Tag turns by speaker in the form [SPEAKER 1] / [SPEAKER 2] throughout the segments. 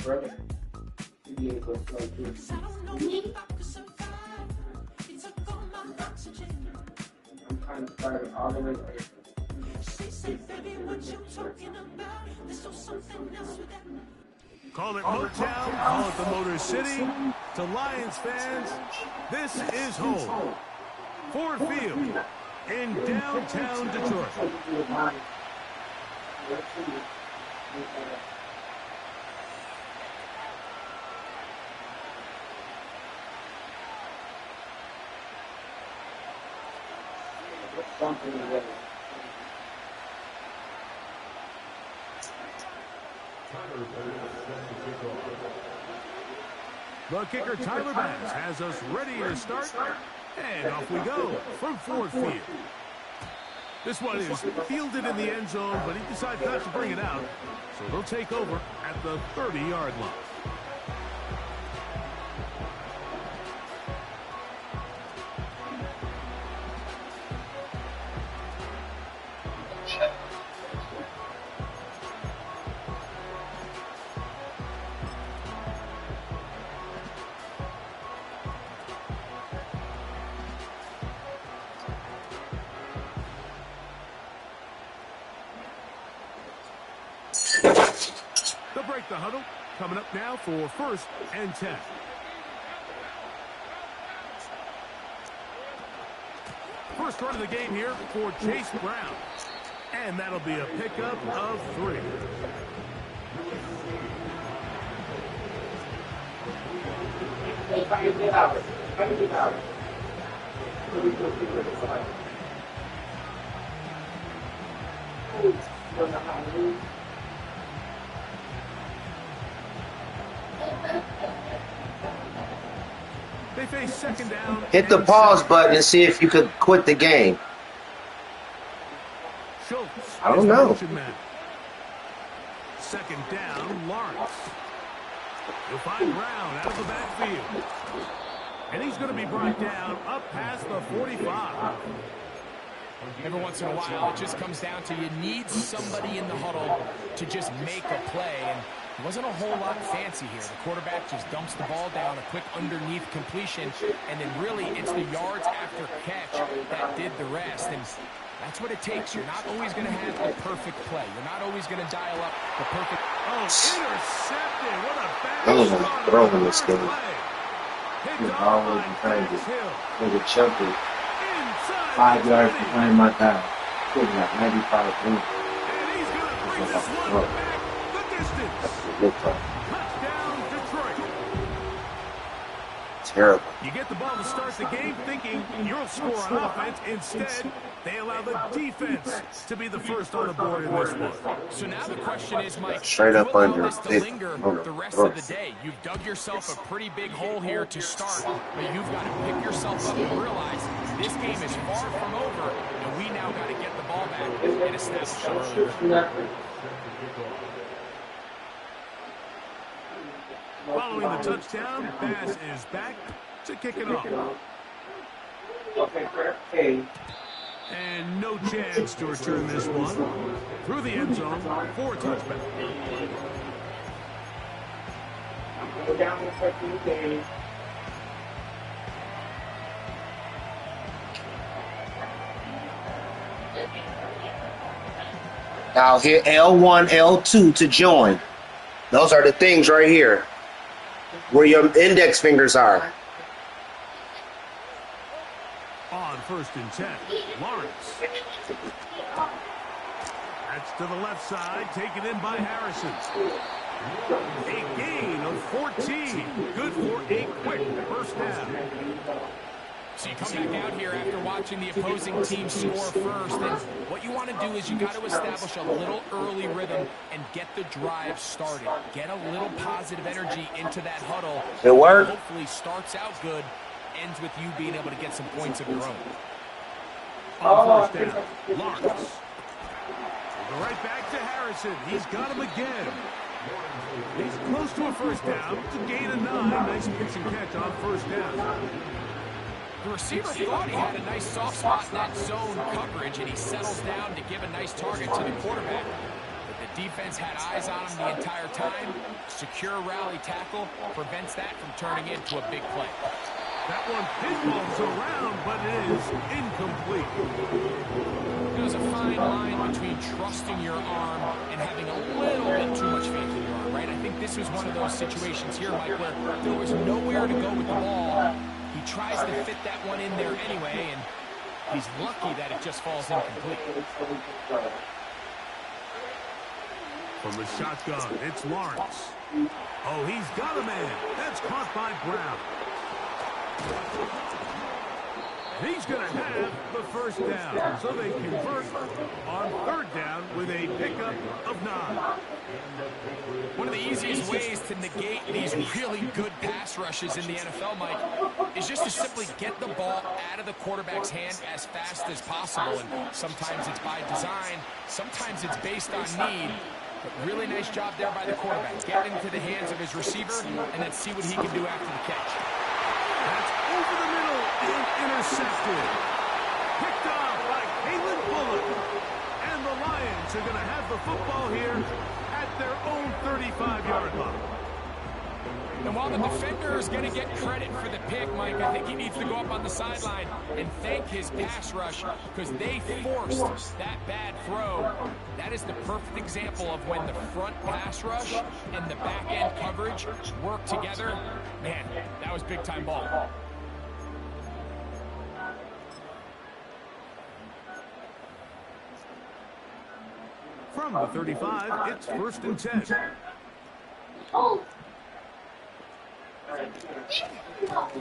[SPEAKER 1] Call it Motown, call it the Motor City. To Lions fans, this is home. Ford Field in downtown Detroit. The kicker, Tyler Bass, has us ready to start, and off we go from Ford Field. This one is fielded in the end zone, but he decides not to bring it out, so they'll take over at the 30-yard line. They'll break the huddle. Coming up now for 1st and 10. First run of the game here for Chase Brown. And that'll be a pickup of 3. They face 2nd down.
[SPEAKER 2] Hit the pause button and see if you could quit the game. I don't know.
[SPEAKER 1] 2nd down, Lawrence. You'll find Brown out of the backfield. And he's going to be brought down up past the 45.
[SPEAKER 3] Every once in a while, it just comes down to you need somebody in the huddle to just make a play. And it wasn't a whole lot fancy here. The quarterback just dumps the ball down, a quick underneath completion, and then really it's the yards after catch that did the rest. And that's what it takes. You're not always going to have the perfect play. You're not always going to dial up the perfect.
[SPEAKER 1] Oh, intercepted. What a bad
[SPEAKER 2] I'm throwing this game.
[SPEAKER 1] He's
[SPEAKER 2] always trying to make a chunky 5 yards behind my guy. Putting that 95 minutes.
[SPEAKER 1] And he's going to bring this one back the distance. Touchdown, Detroit.
[SPEAKER 2] Terrible.
[SPEAKER 1] You get the ball to start the game thinking you'll score on offense. Instead, they allow the defense to be the first on the board in this one.
[SPEAKER 3] So now the question is, Mike,
[SPEAKER 2] straight up under
[SPEAKER 3] this to linger the rest of the day? You've dug yourself a pretty big hole here to start, but you've got to pick yourself up and realize this game is far from over, and we now got to get the ball back and establish our own.
[SPEAKER 1] Following the touchdown, Bass is back to kick it off. And no chance to return this one through the end zone for a touchback.
[SPEAKER 2] Now hit L1, L2 to join. Those are the things right here where your index fingers are.
[SPEAKER 1] On 1st and 10, Lawrence. That's to the left side, taken in by Harrison. A gain of 14. Good for a quick 1st down.
[SPEAKER 3] So you come back out here after watching the opposing team score first, and what you want to do is you got to establish a little early rhythm and get the drive started. Get a little positive energy into that huddle.
[SPEAKER 2] It worked.
[SPEAKER 3] Hopefully starts out good, ends with you being able to get some points of your own.
[SPEAKER 1] On 1st down, Lawrence. We'll go right back to Harrison. He's got him again. He's close to a 1st down to gain a 9. Nice pitch and catch on 1st down.
[SPEAKER 3] The receiver thought he had a nice soft spot in that zone coverage, and he settles down to give a nice target to the quarterback. But the defense had eyes on him the entire time. Secure rally tackle prevents that from turning into a big play.
[SPEAKER 1] That one pinballs around, but it is incomplete.
[SPEAKER 3] There's a fine line between trusting your arm and having a little bit too much faith in your arm, right? I think this was one of those situations here, Mike, where there was nowhere to go with the ball. He tries to fit that one in there anyway, and he's lucky that it just falls incomplete.
[SPEAKER 1] From the shotgun, it's Lawrence. Oh, he's got a man. That's caught by Brown. He's going to have the first down, so they convert on third down with a pickup of 9.
[SPEAKER 3] One of the easiest ways to negate these really good pass rushes in the NFL, Mike, is just to simply get the ball out of the quarterback's hand as fast as possible. And sometimes it's by design, sometimes it's based on need. But really nice job there by the quarterback. Get into the hands of his receiver, and then see what he can do after the catch.
[SPEAKER 1] That's over the middle and intercepted. Picked off by Kalen Bullock. And the Lions are going to have the football here at their own 35-yard line.
[SPEAKER 3] And while the defender is going to get credit for the pick, Mike, I think he needs to go up on the sideline and thank his pass rush because they forced that bad throw. That is the perfect example of when the front pass rush and the back-end coverage work together. Man, that was big-time ball.
[SPEAKER 1] From the 35, it's 1st and 10.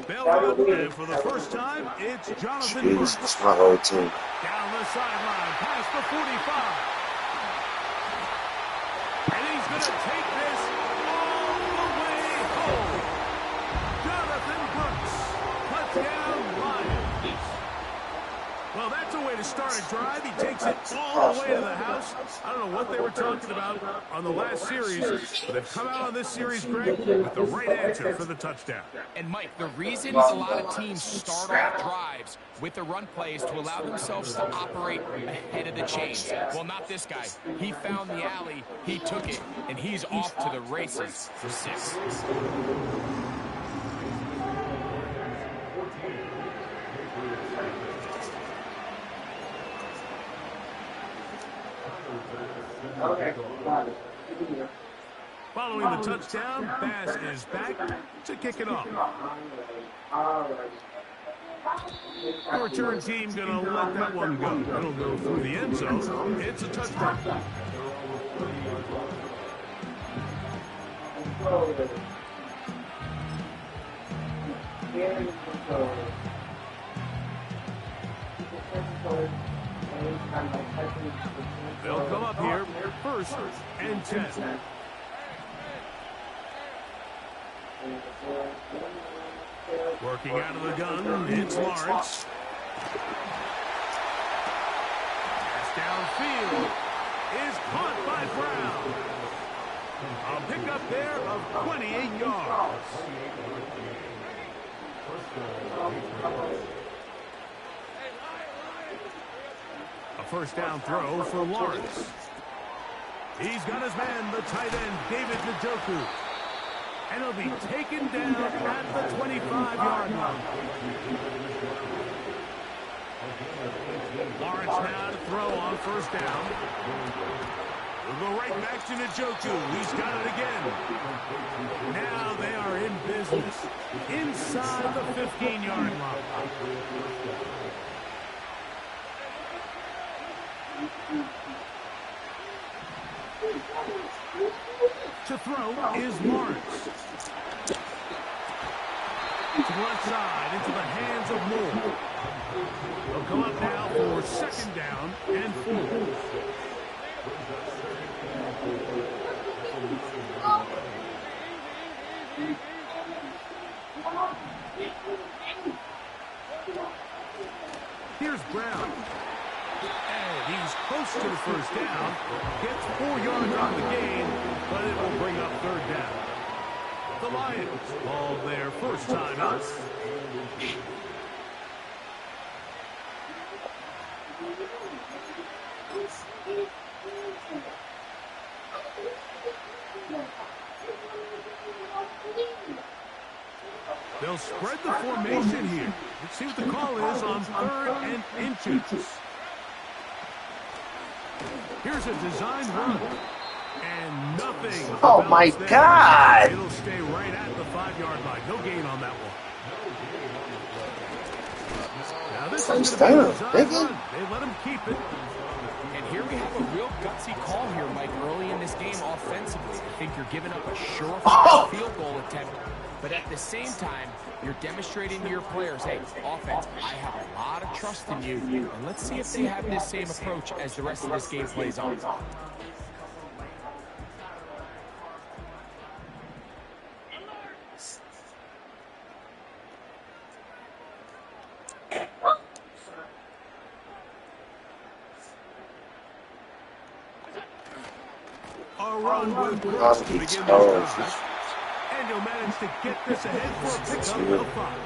[SPEAKER 1] Bell, and for the first time, it's Jonathan Brooks.
[SPEAKER 2] That's my whole team.
[SPEAKER 1] Down the sideline, past the 45. And he's going to take this all the way home. Jonathan Brooks, touchdown Lions. Well, that's a way to start a drive. He takes it all the way to the house. I don't know what they were talking about on the last series, but they've come out on this series, Greg, with the right answer for the touchdown.
[SPEAKER 3] And, Mike, the reason a lot of teams start off drives with the run plays to allow themselves to operate ahead of the chains. Well, not this guy. He found the alley, he took it, and he's off to the races for 6.
[SPEAKER 1] Following the touchdown, Bass is back to kick it off. The return team going to let that one go. It'll go through the end zone. It's a touchdown. They'll come up here, 1st and 10. Working out of the gun, it's Lawrence. Pass downfield is caught by Brown. A pickup there of 28 yards. A first down throw for Lawrence. He's got his man, the tight end, David Njoku. And he'll be taken down at the 25-yard line. Lawrence now to throw on 1st down. We'll go right back to Njoku. He's got it again. Now they are in business inside the 15-yard line. To throw is Lawrence. To the left side, into the hands of Moore. They'll come up now for 2nd down and 4. Here's Brown. And he's close to the 1st down. Gets 4 yards on the gain, but it will bring up 3rd down. The Lions ball their first time out. They'll spread the formation here. Let's see what the call is on 3rd and inches. Here's a designed run. And nothing.
[SPEAKER 2] Oh, my God.
[SPEAKER 1] It'll stay right at the 5-yard line. No gain on that one. Now this is going to be a design run. They let him keep it.
[SPEAKER 3] And here we have a real gutsy call here, Mike, early in this game offensively. I think you're giving up a surefire field goal attempt. But at the same time, you're demonstrating to your players, hey, offense, I have a lot of trust in you. And let's see if they have this same approach as the rest of this game plays on.
[SPEAKER 1] A run with Brooks to begin this drive. And he'll manage to get this ahead for a pickup of 5.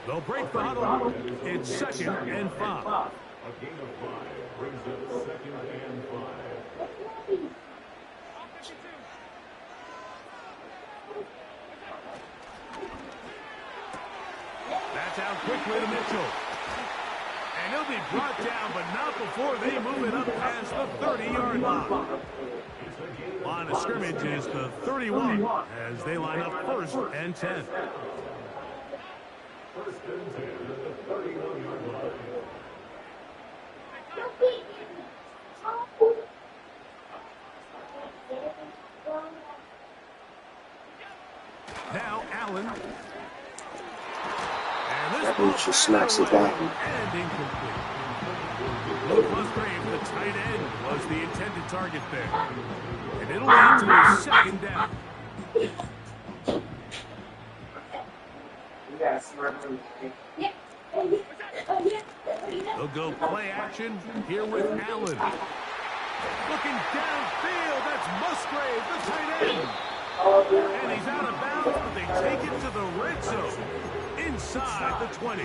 [SPEAKER 1] They'll break the huddle. It's 2nd and 5.
[SPEAKER 4] A gain of 5 brings up 2nd and 5.
[SPEAKER 1] That's out quickly to Mitchell. And he'll be brought down, but not before they move it up past the 30-yard line. Line of scrimmage is the 31 as they line up 1st and 10.
[SPEAKER 4] 1st and 10 at the 31-yard line.
[SPEAKER 1] Now Allen.
[SPEAKER 2] That dude just smacks it down.
[SPEAKER 1] And incomplete. Luke Musgrave, the tight end, was the intended target there. And it'll lead to a 2nd down. They'll go play action here with Allen. Looking downfield, that's Musgrave, the tight end. And he's out of bounds, but they take it to the red zone. Inside the 20.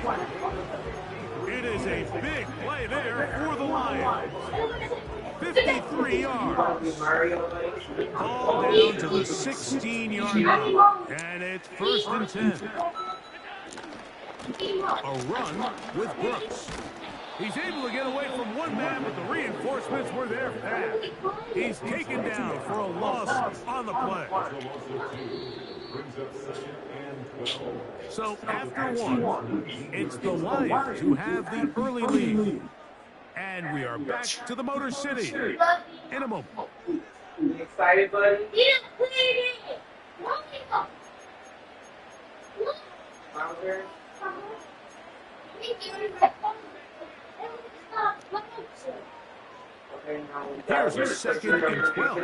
[SPEAKER 1] It is a big play there for the Lions. 53 yards. Ball down to the 16-yard line. And it's 1st and 10. A run with Brooks. He's able to get away from one man, but the reinforcements were there fast. He's taken down for a loss on the play. So after one, it's the Lions who have the early lead. And we are back to the Motor City in a moment.
[SPEAKER 5] You excited, buddy?
[SPEAKER 1] Here's a 2nd and 12.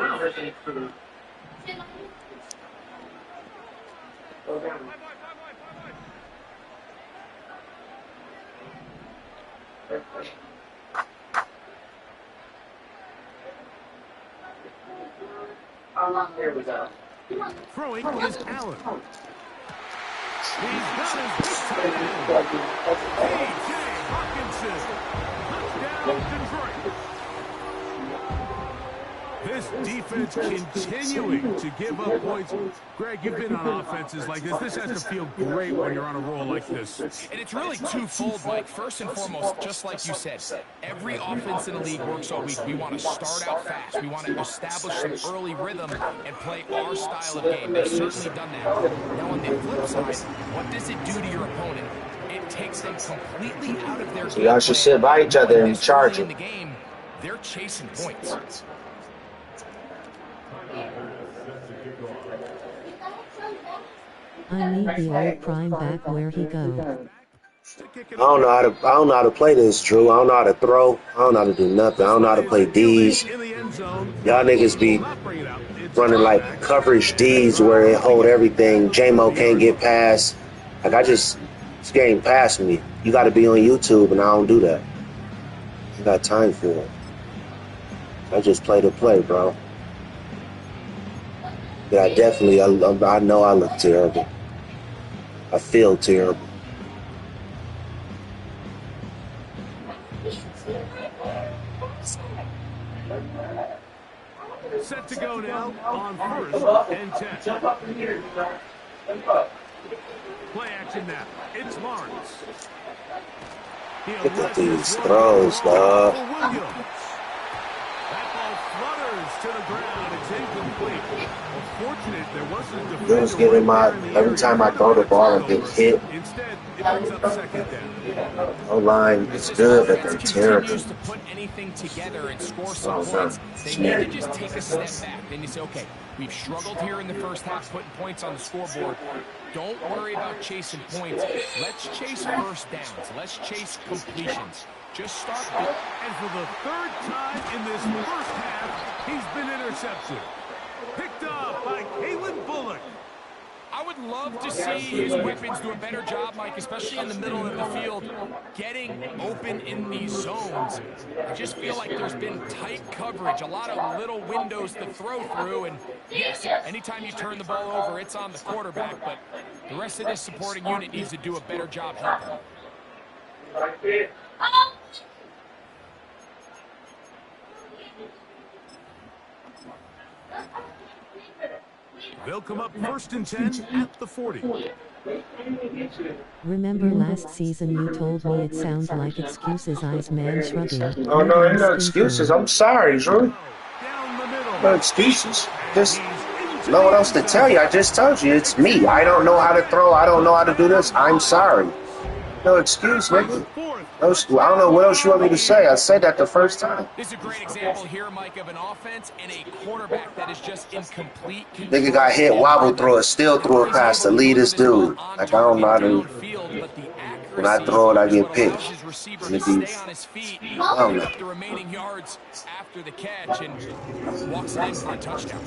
[SPEAKER 5] There we go.
[SPEAKER 1] Throwing is Allen. He's got his big tight end. P.J. Hawkinson. Touchdown, Detroit. This defense continuing to give up points. Greg, you've been on offenses like this. This has to feel great when you're on a roll like this.
[SPEAKER 3] And it's really twofold, Mike. First and foremost, just like you said, every offense in the league works all week. We want to start out fast. We want to establish some early rhythm and play our style of game. They've certainly done that. Now, on the flip side, what does it do to your opponent? It takes them completely out of their game.
[SPEAKER 2] Y'all should sit by each other and charge
[SPEAKER 3] in
[SPEAKER 2] it.
[SPEAKER 3] the game, they're chasing points.
[SPEAKER 6] I need the old prime back. Where he go?
[SPEAKER 2] I don't know how to play this, Drew. I don't know how to throw. I don't know how to do nothing. I don't know how to play D's. Y'all niggas be running like coverage D's where it hold everything. J-Mo can't get past. Like it's getting past me. You got to be on YouTube, and I don't do that. I got time for it. I just play the play, bro. Yeah, I know I look terrible. I feel terrible.
[SPEAKER 1] Set to go now on 1st and 10.
[SPEAKER 5] Jump up in here. Jump up.
[SPEAKER 1] Play action now. It's Lawrence.
[SPEAKER 2] Look at these throws, dog.
[SPEAKER 1] That ball flutters to the ground. It's incomplete. Fortunate there wasn't a
[SPEAKER 2] It was
[SPEAKER 1] defender
[SPEAKER 2] getting
[SPEAKER 1] right there in the
[SPEAKER 2] every
[SPEAKER 1] area.
[SPEAKER 2] time I throw the ball and get hit.
[SPEAKER 1] Instead, it brings up second down.
[SPEAKER 2] O-line is good, but they're terrible.
[SPEAKER 3] Continues to put anything together and score some points. They need to just take a step back. Then you say, okay, we've struggled here in the first half, putting points on the scoreboard. Don't worry about chasing points. Let's chase first downs. Let's chase completions. Just start.
[SPEAKER 1] And for the third time in this first half, he's been intercepted. Picked up by Kalen Bullock.
[SPEAKER 3] I would love to see his weapons do a better job, Mike, especially in the middle of the field, getting open in these zones. I just feel like there's been tight coverage, a lot of little windows to throw through, and yes, anytime you turn the ball over, it's on the quarterback, but the rest of this supporting unit needs to do a better job helping.
[SPEAKER 1] They'll come up 1st and 10 at the 40.
[SPEAKER 6] Remember last season you told me it sounds like excuses, eyes man shrugging.
[SPEAKER 2] Oh, no, ain't no excuses. I'm sorry, Drew. No excuses. Just know what else to tell you. I just told you. It's me. I don't know how to throw. I don't know how to do this. I'm sorry. No excuse, nigga. No, I don't know what else you want me to say. I said that the first time.
[SPEAKER 3] This is a great example here, Mike, of an offense and a quarterback that is just incomplete.
[SPEAKER 2] Nigga got hit, wobble throw it, still threw it past the leadest dude. Like, I don't know how to. When I throw it, I get picked. I don't know.
[SPEAKER 3] The remaining yards after the catch and walks it in for a touchdown.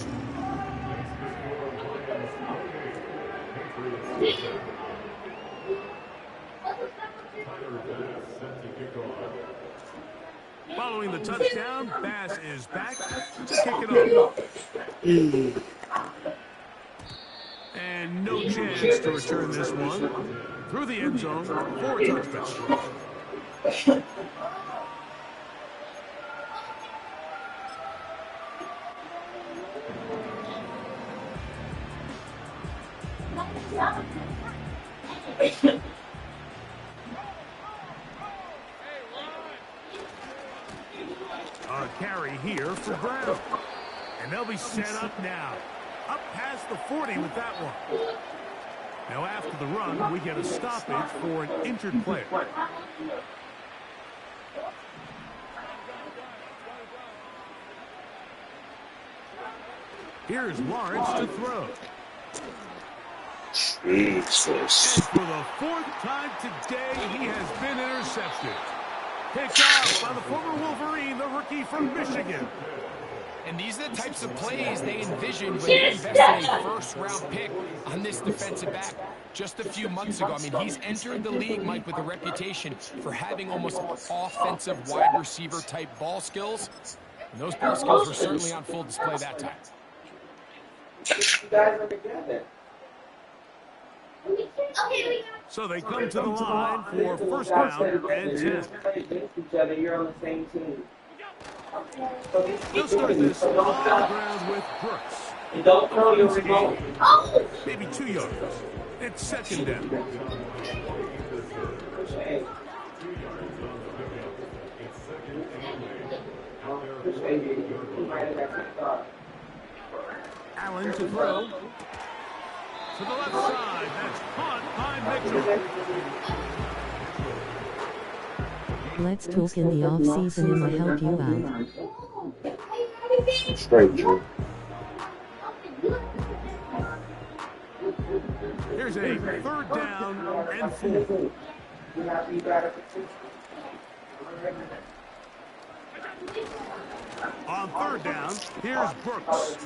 [SPEAKER 1] Following the touchdown, Bass is back to kick it off. And no chance to return this one through the end zone for a touchdown. A carry here for Brown. And they'll be set up now. Up past the 40 with that one. Now after the run, we get a stoppage for an injured player. Here's Lawrence to throw.
[SPEAKER 2] Jesus.
[SPEAKER 1] And for the 4th time today, he has been intercepted. Picked off by the former Wolverine, the rookie from Michigan.
[SPEAKER 3] And these are the types of plays they envisioned when they invested a first-round pick on this defensive back just a few months ago. I mean, he's entered the league, Mike, with a reputation for having almost offensive wide receiver-type ball skills. And those ball skills were certainly on full display that time.
[SPEAKER 5] You guys are together.
[SPEAKER 1] So they come to the line for first down and 10.
[SPEAKER 5] Each other, you're on the same team.
[SPEAKER 1] They'll start this on the ground with Brooks.
[SPEAKER 5] And don't throw your remote.
[SPEAKER 1] Maybe 2 yards. It's second down. Allen to throw. To the left side. That's caught by Mitchell.
[SPEAKER 6] Let's talk in the off-season and I help you out.
[SPEAKER 2] Straight, Drew.
[SPEAKER 1] Here's a 3rd down and 4. On 3rd down, here's Brooks.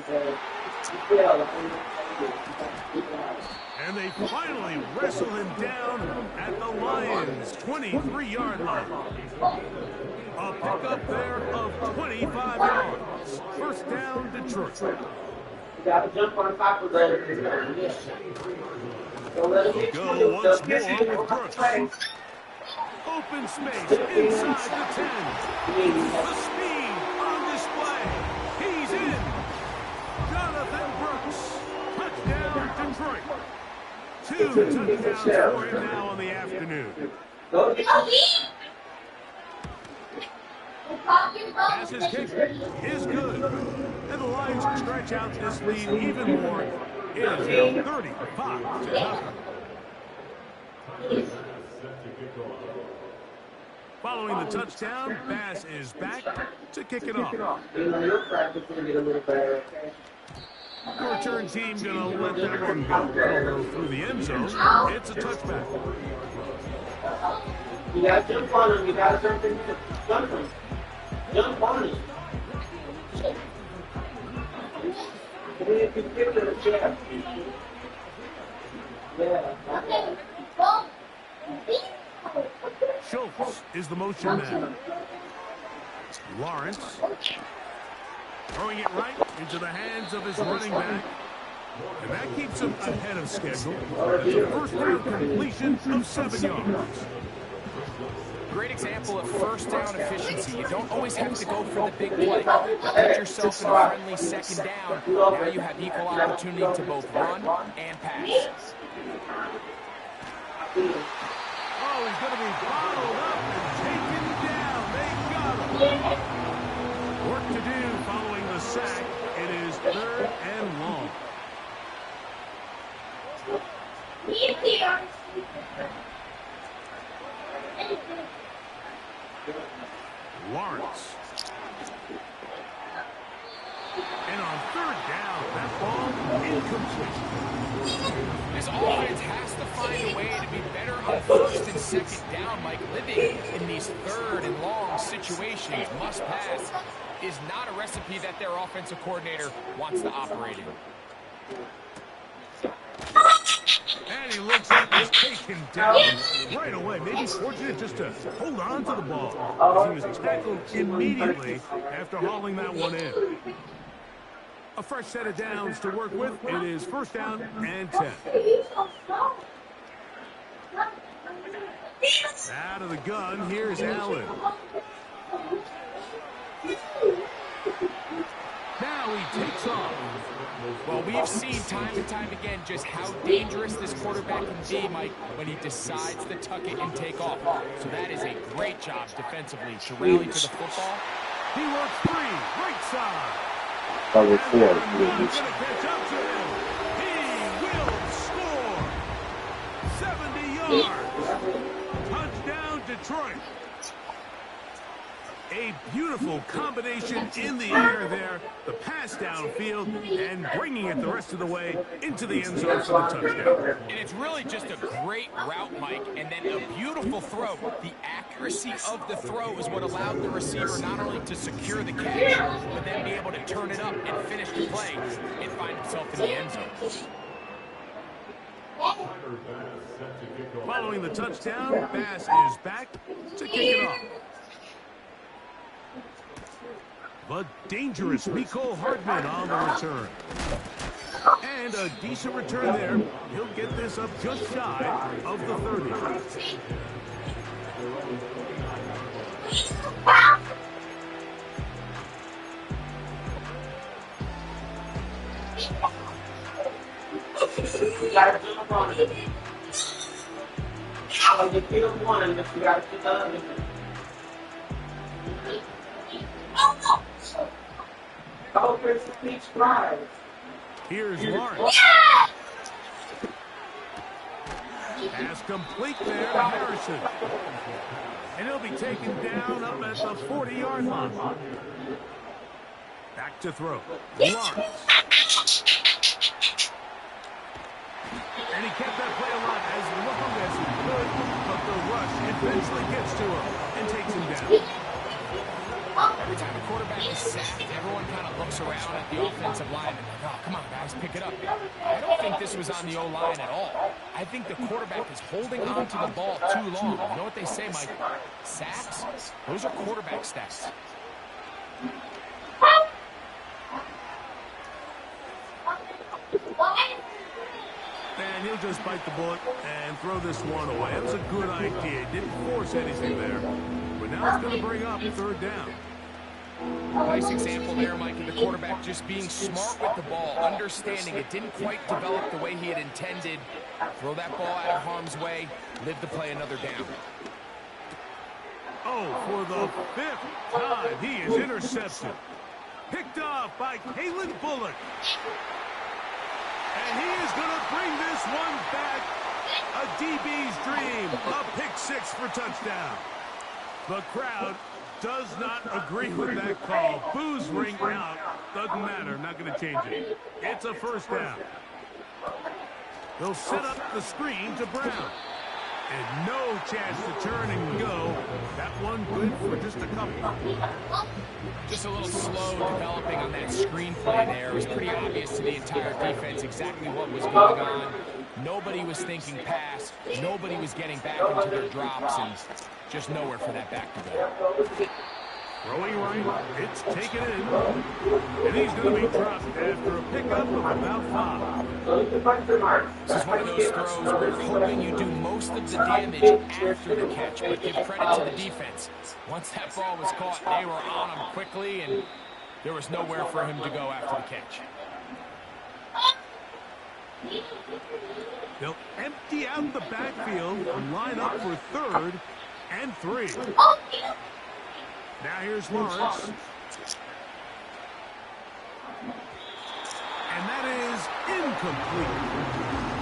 [SPEAKER 1] And they finally wrestle him down at the Lions' 23-yard line. A pickup there of 25 yards. First down, Detroit.
[SPEAKER 5] You got to jump on top of that. Don't let him hit
[SPEAKER 1] Go
[SPEAKER 5] you.
[SPEAKER 1] once more with Brooks. Open space inside the 10. The speed on display. He's in. Jonathan Brooks. Touchdown, Detroit. 2 touchdowns for him now on the afternoon. Passes kick is good. And the Lions stretch out this lead even more. It is now 35-0. Following the touchdown, Bass is back to kick it off. The return team going to let that one go. It'll go through the end zone. It's a touchback.
[SPEAKER 5] You got to jump on him. You got to jump in here. Jump him. Jump on him. And then if you give it a chance. Yeah.
[SPEAKER 1] Schultz is the motion man. Lawrence throwing it right into the hands of his running back. And that keeps him ahead of schedule. It's a first down completion of 7 yards.
[SPEAKER 3] Great example of first down efficiency. You don't always have to go for the big play. Put yourself in a friendly second down. Now you have equal opportunity to both run and pass.
[SPEAKER 1] Oh, he's going to be bottled up and taken down. They got him. Work to do following the sack. It is 3rd and long. Lawrence. And on 3rd down, that ball incomplete.
[SPEAKER 3] This offense has to find a way to be better on 1st and 2nd down. Like living in these 3rd and long situations, must pass, is not a recipe that their offensive coordinator wants to operate in.
[SPEAKER 1] And he looks like he's taken down right away. Maybe fortunate just to hold on to the ball, as he was tackled immediately after hauling that one in. A fresh set of downs to work with. It is 1st down and 10. Out of the gun, here's Allen. Now he takes off.
[SPEAKER 3] Well, we've seen time and time again just how dangerous this quarterback can be, Mike, when he decides to tuck it and take off. So that is a great job defensively to rally to the football.
[SPEAKER 1] He works free, right side.
[SPEAKER 2] Number
[SPEAKER 1] And
[SPEAKER 2] 4.
[SPEAKER 1] they're not going to catch up to him. He will score. 70 yards. Touchdown, Detroit. A beautiful combination in the air there. The pass downfield and bringing it the rest of the way into the end zone for the touchdown.
[SPEAKER 3] And it's really just a great route, Mike, and then a beautiful throw. The accuracy of the throw is what allowed the receiver not only to secure the catch, but then be able to turn it up and finish the play and find himself in the end zone.
[SPEAKER 1] Following the touchdown, Bass is back to kick it off. But dangerous Mecole Hardman on the return. And a decent return there. He'll get this up just shy of the 30.
[SPEAKER 5] You gotta jump on it. Oh, you kill one, but you gotta kill the other. Oh, Chris, peach fries.
[SPEAKER 1] Here's Lawrence. Pass complete there to Harrison. And he'll be taken down up at the 40-yard line. Back to throw. Lawrence. And he kept that play alive as long as he could, but the rush eventually gets to him and takes him down.
[SPEAKER 3] Every time a quarterback is sacked, everyone kind of looks around at the offensive line and like, oh, come on, guys, pick it up. I don't think this was on the O-line at all. I think the quarterback is holding on to the ball too long. You know what they say, Mike? Sacks, those are quarterback stats.
[SPEAKER 1] And he'll just bite the bullet and throw this one away. That was a good idea. Didn't force anything there. But now it's going to bring up 3rd down.
[SPEAKER 3] Nice example there, Mike, of the quarterback just being smart with the ball, understanding it didn't quite develop the way he had intended. Throw that ball out of harm's way, live to play another down.
[SPEAKER 1] Oh, for the 5th time, he is intercepted. Picked off by Kalen Bullock. And he is going to bring this one back. A DB's dream. A pick 6 for touchdown. The crowd does not agree with that call. Boos ring out. Doesn't matter. Not going to change it. It's a first down. They'll set up the screen to Brown. And no chance to turn and go. That one good for just a couple.
[SPEAKER 3] Just a little slow developing on that screen play there. It was pretty obvious to the entire defense exactly what was going on. Nobody was thinking pass. Nobody was getting back into their drops, and just nowhere for that back to go.
[SPEAKER 1] Throwing right, it's taken in. And he's going to be dropped after a pickup of about 5.
[SPEAKER 3] This is one of those throws where you're hoping you do most of the damage after the catch, but give credit to the defense. Once that ball was caught, they were on him quickly, and there was nowhere for him to go after the catch.
[SPEAKER 1] They'll empty out the backfield and line up for 3rd and 3. Now here's Lawrence. And that is incomplete.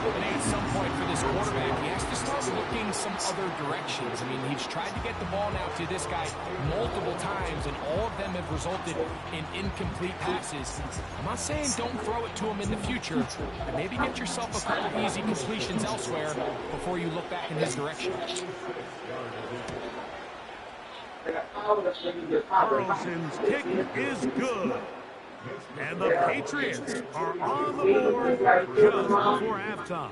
[SPEAKER 3] And at some point for this quarterback, he has to start looking some other directions. I mean, he's tried to get the ball now to this guy multiple times, and all of them have resulted in incomplete passes. I'm not saying don't throw it to him in the future, but maybe get yourself a couple easy completions elsewhere before you look back in his direction.
[SPEAKER 1] Carlson's kick is good. And the Patriots are on the board just before halftime.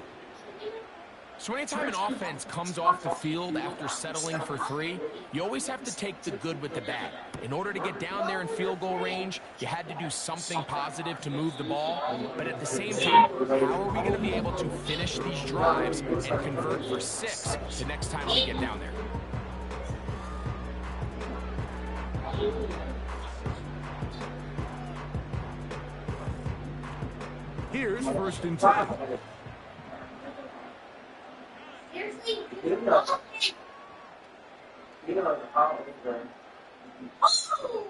[SPEAKER 3] So anytime an offense comes off the field after settling for 3, you always have to take the good with the bad. In order to get down there in field goal range, you had to do something positive to move the ball. But at the same time, how are we going to be able to finish these drives and convert for 6 the next time we get down there?
[SPEAKER 1] Here's 1st and 10.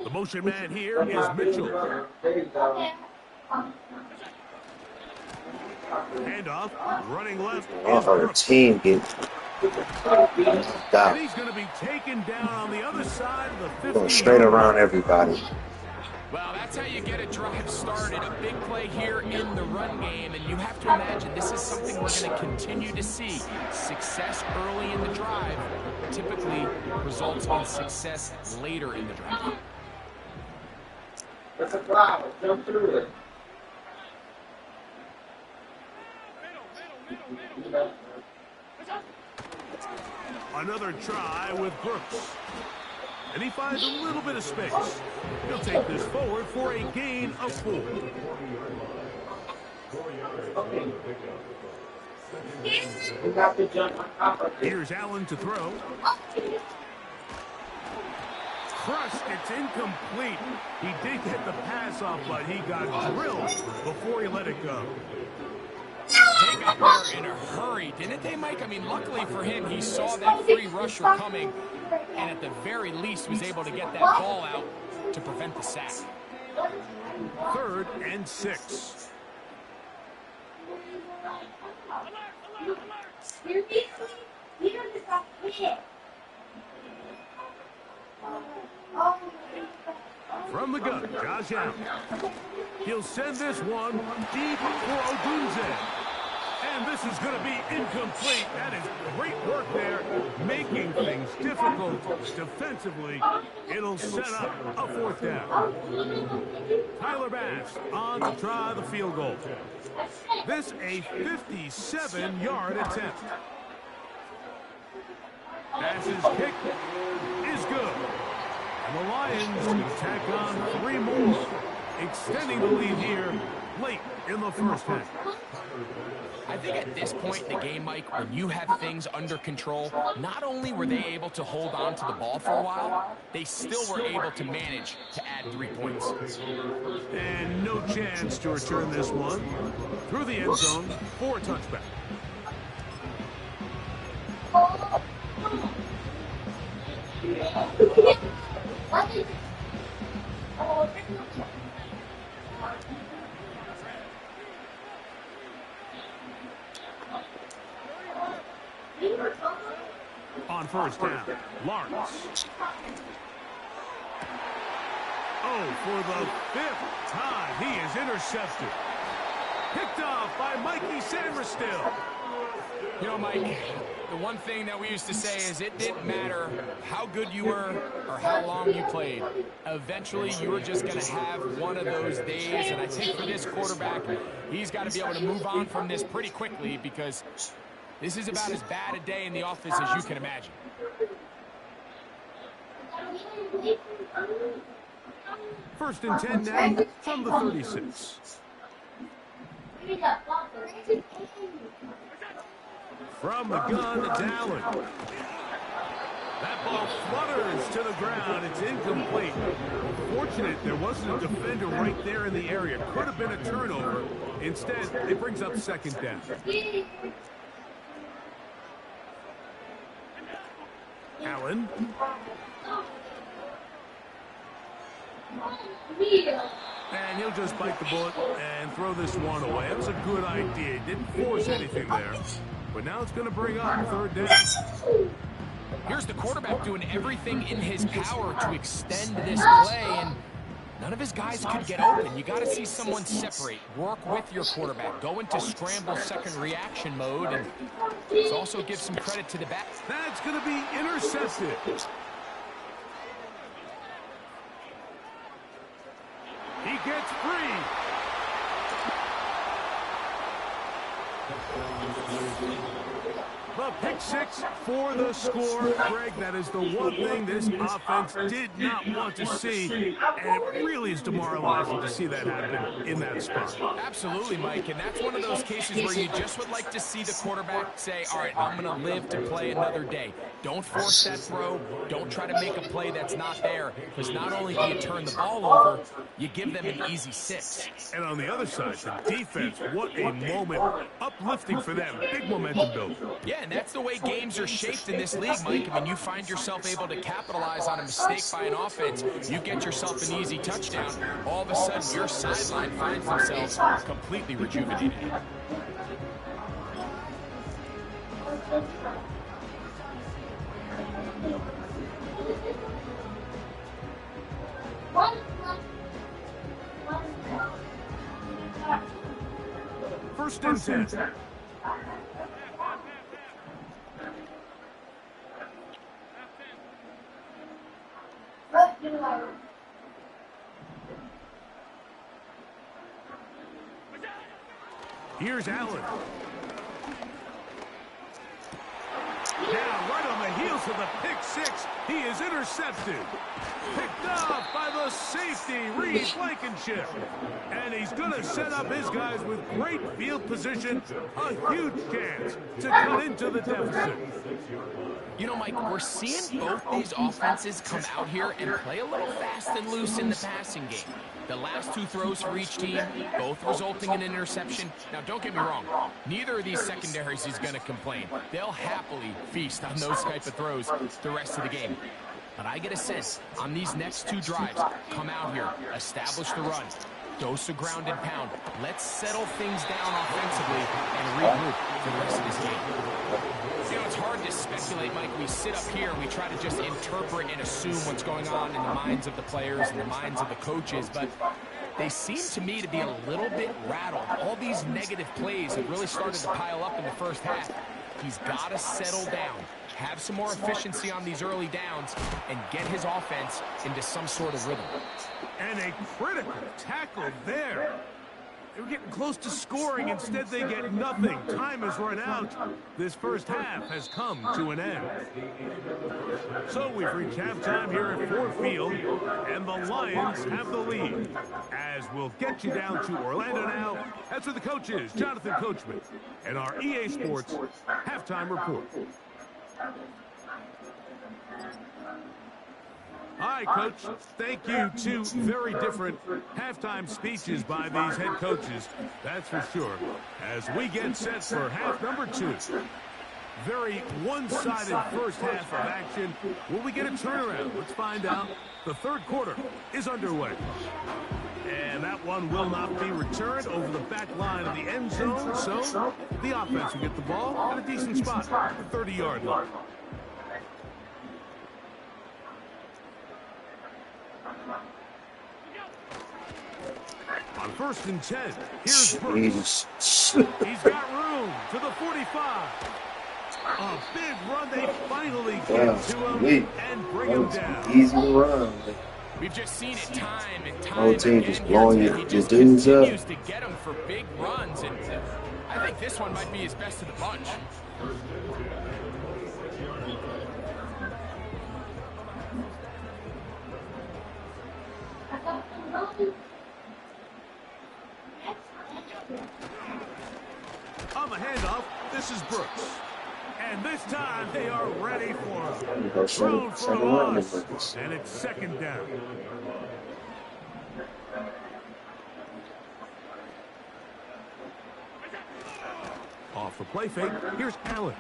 [SPEAKER 1] The motion man here is Mitchell. Handoff, running left is
[SPEAKER 2] Our
[SPEAKER 1] Brooks.
[SPEAKER 2] team get
[SPEAKER 1] And he's going to be taken down on the other side of the 50.
[SPEAKER 2] going straight around everybody.
[SPEAKER 3] Well, that's how you get a drive started. A big play here in the run game, and you have to imagine this is something we're going to continue to see. Success early in the drive typically results in success later in the drive.
[SPEAKER 5] That's a flower. Jump through it.
[SPEAKER 1] Another try with Brooks. And he finds a little bit of space. He'll take this forward for a gain of 4. Here's Allen to throw. Crushed, it's incomplete. He did get the pass off, but he got drilled before he let it go.
[SPEAKER 3] They got there in a hurry, didn't they, Mike? I mean, luckily for him, he saw that free rusher coming, and at the very least was able to get that ball out to prevent the sack.
[SPEAKER 1] 3rd and 6. From the gun, Josh Allen. He'll send this one deep for Odunze. And this is going to be incomplete. That is great work there, making things difficult defensively. It'll set up a 4th down. Tyler Bass on to try the field goal. This a 57-yard attempt. Bass's kick is good. And the Lions can tack on 3 more, extending the lead here late in the first half.
[SPEAKER 3] I I think at this point in the game, Mike, when you have things under control, not only were they able to hold on to the ball for a while, they still were able to manage to add 3 points.
[SPEAKER 1] And no chance to return this one through the end zone for a touchback. On first down, Lawrence. Oh, for the 5th time, he is intercepted. Picked off by Mikey Sanders-Still.
[SPEAKER 3] You know, Mike, the one thing that we used to say is it didn't matter how good you were or how long you played. Eventually, you were just going to have one of those days, and I think for this quarterback, he's got to be able to move on from this pretty quickly because this is about as bad a day in the office as you can imagine.
[SPEAKER 1] First and 10 now from the 36. From the gun, it's Allen. That ball flutters to the ground. It's incomplete. Fortunate there wasn't a defender right there in the area. Could have been a turnover. Instead, it brings up second down. Allen. And he'll just bite the bullet and throw this one away. That was a good idea. Didn't force anything there. But now it's going to bring up third down.
[SPEAKER 3] Here's the quarterback doing everything in his power to extend this play, and none of his guys could get open. You got to see someone separate, work with your quarterback, go into scramble second reaction mode, and let's also give some credit to the back.
[SPEAKER 1] That's going to be intercepted. He gets free. The pick six for the score. Greg, that is the one thing this offense did not want to see, and it really is demoralizing to see that happen in that spot.
[SPEAKER 3] Absolutely, Mike, and that's one of those cases where you just would like to see the quarterback say, all right, I'm going to live to play another day. Don't force that throw. Don't try to make a play that's not there, because not only do you turn the ball over, you give them an easy 6.
[SPEAKER 1] And on the other side, the defense, what a moment. Uplifting for them. Big momentum build.
[SPEAKER 3] Yeah, and that's the way games are shaped in this league, Mike. I mean, you find yourself able to capitalize on a mistake by an offense. You get yourself an easy touchdown. All of a sudden, your sideline finds themselves completely rejuvenated.
[SPEAKER 1] First and 10. Here's Allen. Now, right on the heels of the pick six, he is intercepted. Picked off by the safety, Reed Blankenship. And he's going to set up his guys with great field position. A huge chance to cut into the deficit.
[SPEAKER 3] You know, Mike, we're seeing both these offenses come out here and play a little fast and loose in the passing game. The last 2 throws for each team, both resulting in an interception. Now, don't get me wrong. Neither of these secondaries is going to complain. They'll happily feast on those type of throws the rest of the game. But I get a sense on these next 2 drives, come out here, establish the run, dose of ground and pound. Let's settle things down offensively and regroup for the rest of this game. You know, it's hard to speculate, Mike. We sit up here and we try to just interpret and assume what's going on in the minds of the players and the minds of the coaches, but they seem to me to be a little bit rattled. All these negative plays have really started to pile up in the first half. He's got to settle down, have some more efficiency on these early downs, and get his offense into some sort of rhythm.
[SPEAKER 1] And a critical tackle there. They were getting close to scoring. Instead, they get nothing. Time has run out. This first half has come to an end. So we've reached halftime here at Ford Field, and the Lions have the lead. As we'll get you down to Orlando now, that's where the coach is, Jonathan Coachman, and our EA Sports halftime report. All right, Coach. Thank you. Two very different halftime speeches by these head coaches, that's for sure. As we get set for half number 2. Very one-sided first half of action. Will we get a turnaround? Let's find out. The third quarter is underway. And that one will not be returned over the back line of the end zone. So the offense will get the ball at a decent spot, the 30-yard line. On 1st and 10, here's Brooks. He's got room to the 45. A big run. They finally get to him and bring him down.
[SPEAKER 7] Easy to run.
[SPEAKER 3] We've just seen it time and time
[SPEAKER 7] Whole team
[SPEAKER 3] again.
[SPEAKER 7] just blowing
[SPEAKER 3] He
[SPEAKER 7] your
[SPEAKER 3] just
[SPEAKER 7] dudes up.
[SPEAKER 3] continues to get them for big runs, and I think this one might be his best of the bunch.
[SPEAKER 1] On the handoff, this is Brooks. And this time they are ready for him. Thrown for a loss. And it's 2nd down. Off the play fake, here's Allen.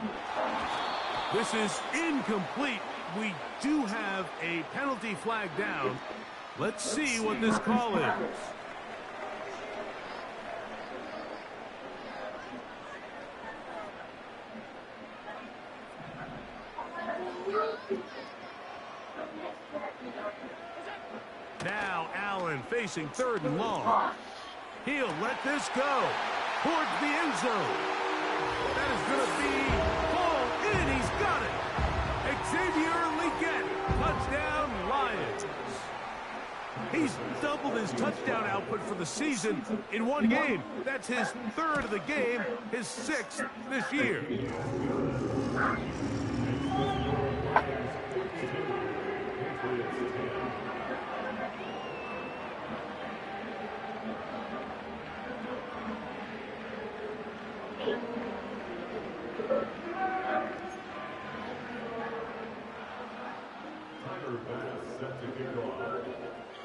[SPEAKER 1] This is incomplete. We do have a penalty flag down. Let's see what this call is. Now Allen facing 3rd and long. He'll let this go towards the end zone. That is going to be ball in. He's got it. Xavier Legette, touchdown Lions. He's doubled his touchdown output for the season in one game. That's his 3rd of the game, his 6th this year.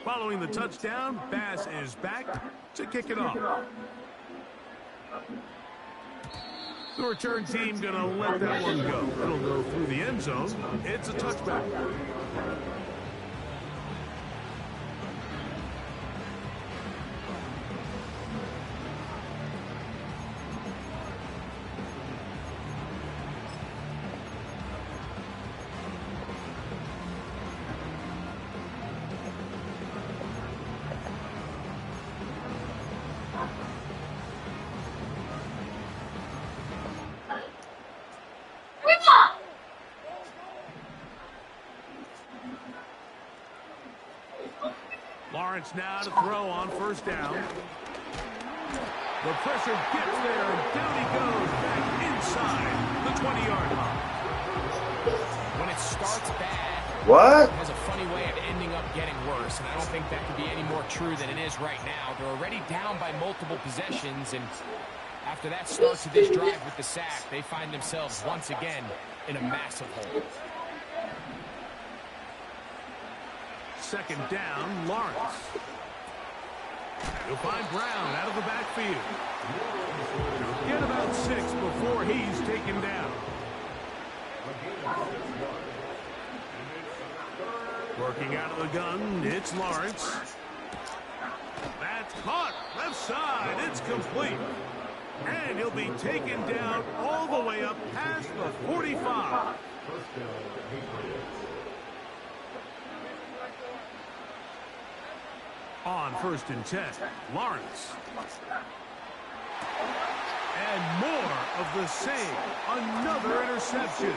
[SPEAKER 1] Following the touchdown, Bass is back to kick it off. The return team going to let that one go. It'll go through the end zone. It's a touchback. Lawrence now to throw on 1st down. The pressure gets there, and down he goes back inside the 20-yard line.
[SPEAKER 3] When it starts bad,
[SPEAKER 7] What?
[SPEAKER 3] it has a funny way of ending up getting worse, and I don't think that could be any more true than it is right now. They're already down by multiple possessions, and after that start to this drive with the sack, they find themselves once again in a massive hole.
[SPEAKER 1] 2nd down, Lawrence. He'll find Brown out of the backfield. Get about 6 before he's taken down. Working out of the gun, it's Lawrence. That's caught, left side, it's complete. And he'll be taken down all the way up past the 45. On 1st and 10, Lawrence. And more of the same. Another interception.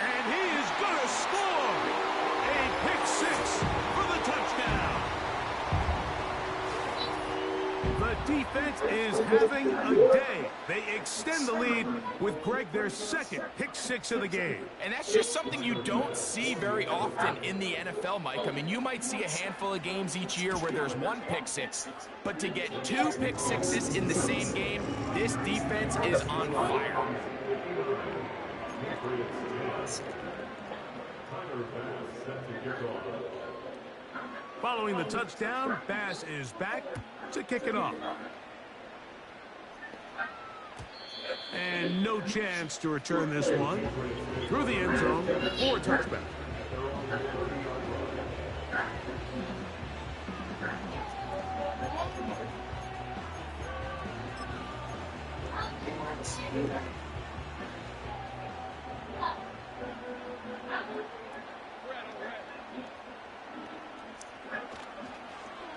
[SPEAKER 1] And he is going to score. A pick 6. The defense is having a day. They extend the lead with Greg their second pick six of the game.
[SPEAKER 3] And that's just something you don't see very often in the NFL, Mike. I mean, you might see a handful of games each year where there's one pick six, but to get two pick sixes in the same game, this defense is on fire.
[SPEAKER 1] Following the touchdown, Bass is back to kick it off. And no chance to return this one through the end zone for a touchback.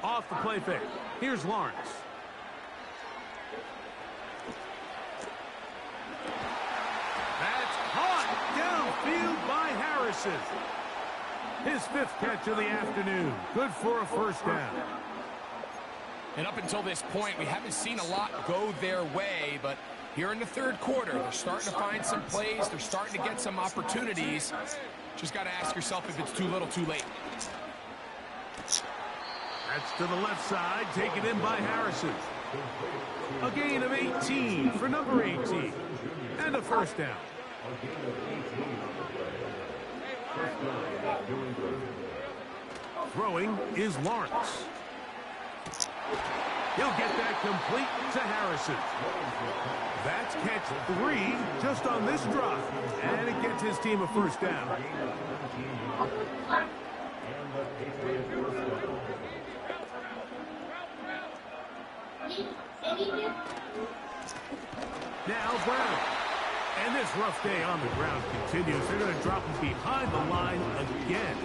[SPEAKER 1] Off the play fake. Here's Lawrence. That's caught downfield by Harrison. His fifth catch of the afternoon. Good for a first down.
[SPEAKER 3] And up until this point, we haven't seen a lot go their way, but here in the third quarter, they're starting to find some plays. They're starting to get some opportunities. Just got to ask yourself if it's too little, too late.
[SPEAKER 1] That's to the left side, taken in by Harrison. A gain of 18 for number 18. And a first down. Throwing is Lawrence. He'll get that complete to Harrison. That's catch 3 just on this drive. And it gets his team a first down. Now Brown. And this rough day on the ground continues. They're going to drop him behind the line again.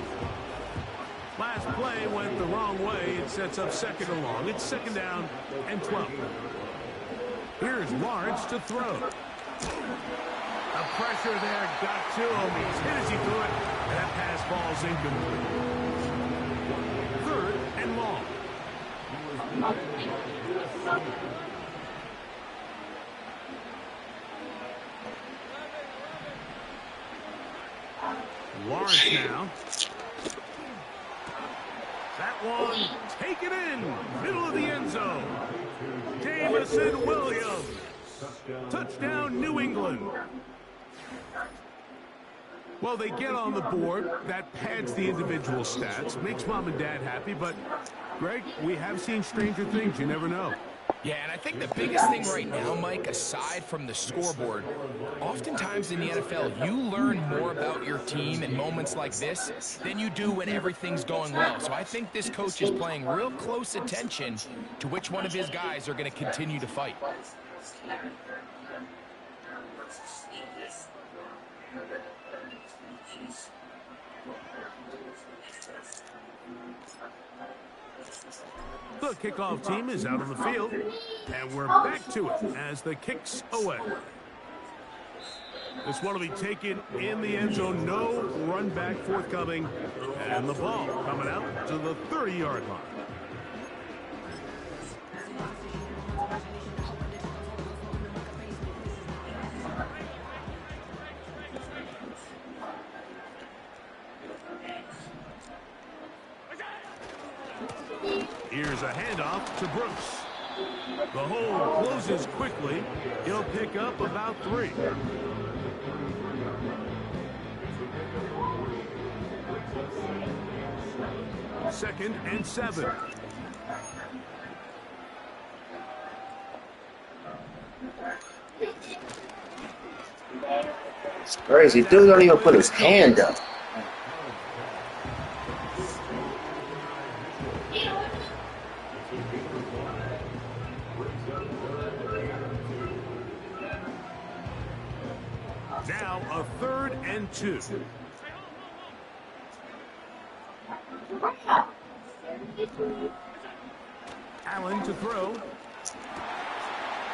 [SPEAKER 1] Last play went the wrong way. It sets up second and long. It's second down and 12. Here's Lawrence to throw. The pressure there got to him. He's hit as he threw it. And that pass falls incomplete. Third and long. Lawrence now. That one taken in, middle of the end zone. Jamison Williams. Touchdown, New England. Well, they get on the board. That pads the individual stats, makes mom and dad happy, but, Greg, we have seen stranger things. You never know.
[SPEAKER 3] Yeah, and I think the biggest thing right now, Mike, aside from the scoreboard, oftentimes in the NFL, you learn more about your team in moments like this than you do when everything's going well. So I think this coach is paying real close attention to which one of his guys are going to continue to fight.
[SPEAKER 1] The kickoff team is out on the field, and we're back to it as the kick's away. This one will be taken in the end zone. No run back forthcoming, and the ball coming out to the 30-yard line. Here's a handoff to Brooks. The hole closes quickly. He'll pick up about 3. Second and 7.
[SPEAKER 2] It's crazy. Dude don't even put his hand up.
[SPEAKER 1] Now a 3rd and 2. Allen to throw.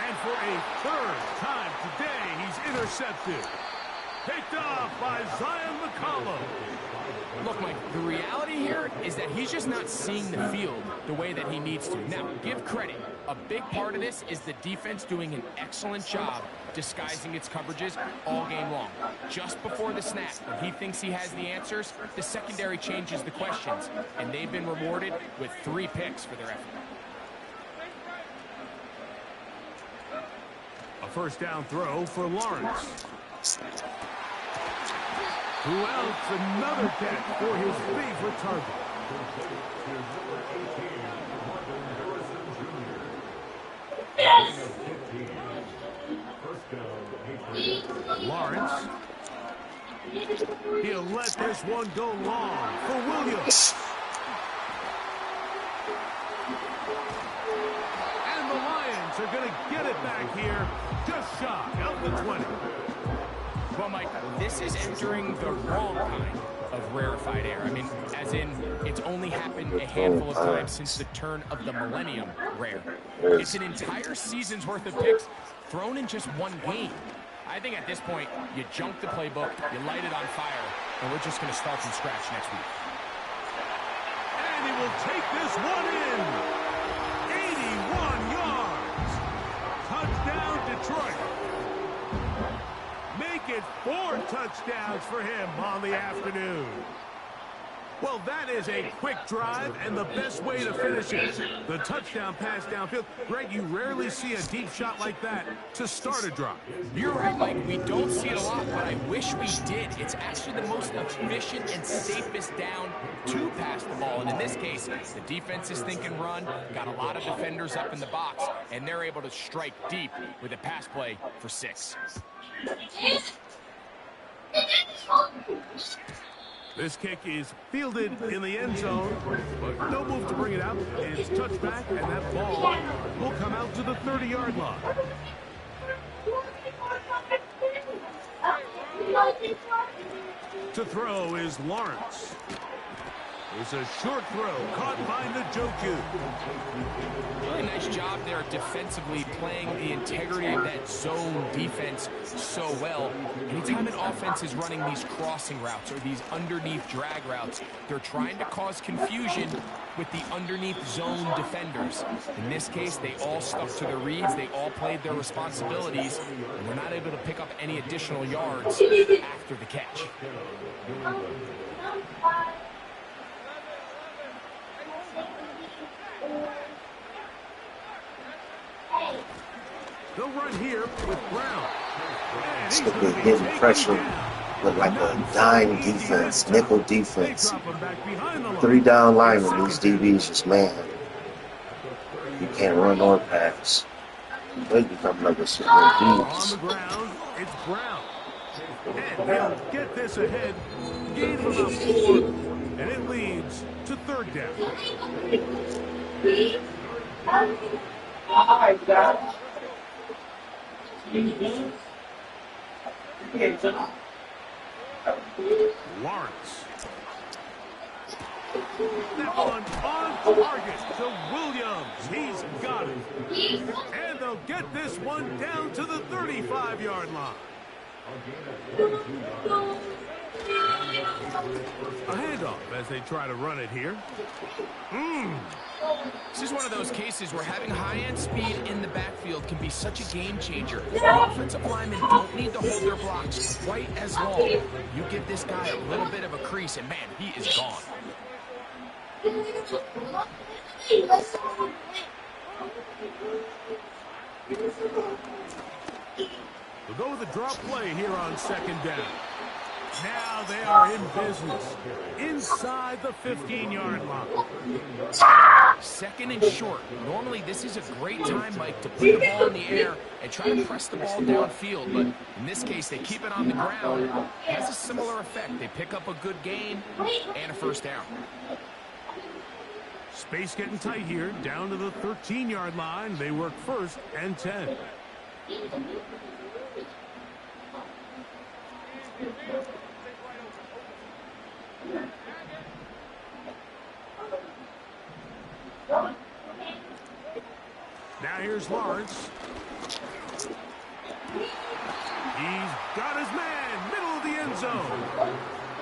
[SPEAKER 1] And for a 3rd time today, he's intercepted. Picked off by Zion McCollum.
[SPEAKER 3] Look, Mike, the reality here is that he's just not seeing the field the way that he needs to. Now, give credit. A big part of this is the defense doing an excellent job disguising its coverages all game long. Just before the snap, when he thinks he has the answers, the secondary changes the questions, and they've been rewarded with 3 picks for their effort.
[SPEAKER 1] A first down throw for Lawrence. Who else? Another catch for his favorite target. Lawrence. He'll let this one go long for Williams. And the Lions are going to get it back here just shy of the 20.
[SPEAKER 3] Well, Mike, this is entering the wrong kind of rarefied air. I mean, as in, it's only happened a handful of times since the turn of the millennium rare. It's an entire season's worth of picks thrown in just one game. I think at this point, you junk the playbook, you light it on fire, and we're just going to start from scratch next week.
[SPEAKER 1] And he will take this one in. 81 yards. Touchdown, Detroit. Make it 4 touchdowns for him on the afternoon. Well, that is a quick drive and the best way to finish it. The touchdown pass downfield. Greg, you rarely see a deep shot like that to start a drive.
[SPEAKER 3] You're right, Mike. We don't see it a lot, but I wish we did. It's actually the most efficient and safest down to pass the ball. And in this case, the defense is thinking run, got a lot of defenders up in the box, and they're able to strike deep with a pass play for 6.
[SPEAKER 1] This kick is fielded in the end zone, but no move to bring it out. It's touched back, and that ball will come out to the 30-yard line. To throw is Lawrence. It's a short throw caught by Njoku.
[SPEAKER 3] Really nice job there defensively, playing the integrity of that zone defense so well. Anytime an offense is running these crossing routes or these underneath drag routes, they're trying to cause confusion with the underneath zone defenders. In this case, they all stuck to their reads, they all played their responsibilities, and were not able to pick up any additional yards after the catch.
[SPEAKER 1] They'll run here with Brown.
[SPEAKER 2] It's going to be hitting pressure with like a dime defense, nickel defense. 3 down linemen, these DBs just, man, you can't run or pass. They become like a super
[SPEAKER 1] On the ground, it's Brown. And he'll get this ahead. Gain of about 4, and it leads to 3rd down.
[SPEAKER 5] All right, guys.
[SPEAKER 1] Lawrence. That one on target to Williams. He's got it. And they'll get this one down to the 35-yard line. A handoff as they try to run it here.
[SPEAKER 3] This is one of those cases where having high-end speed in the backfield can be such a game changer. The offensive linemen don't need to hold their blocks quite as long. You give this guy a little bit of a crease, and man, he is gone.
[SPEAKER 1] We'll go with a drop play here on 2nd down. Now they are in business inside the 15-yard line.
[SPEAKER 3] 2nd and short. Normally, this is a great time, Mike, to put the ball in the air and try to press the ball downfield. But in this case, they keep it on the ground. It has a similar effect. They pick up a good gain and a 1st down.
[SPEAKER 1] Space getting tight here, down to the 13-yard line. They work 1st and 10. Now here's Lawrence. He's got his man, middle of the end zone.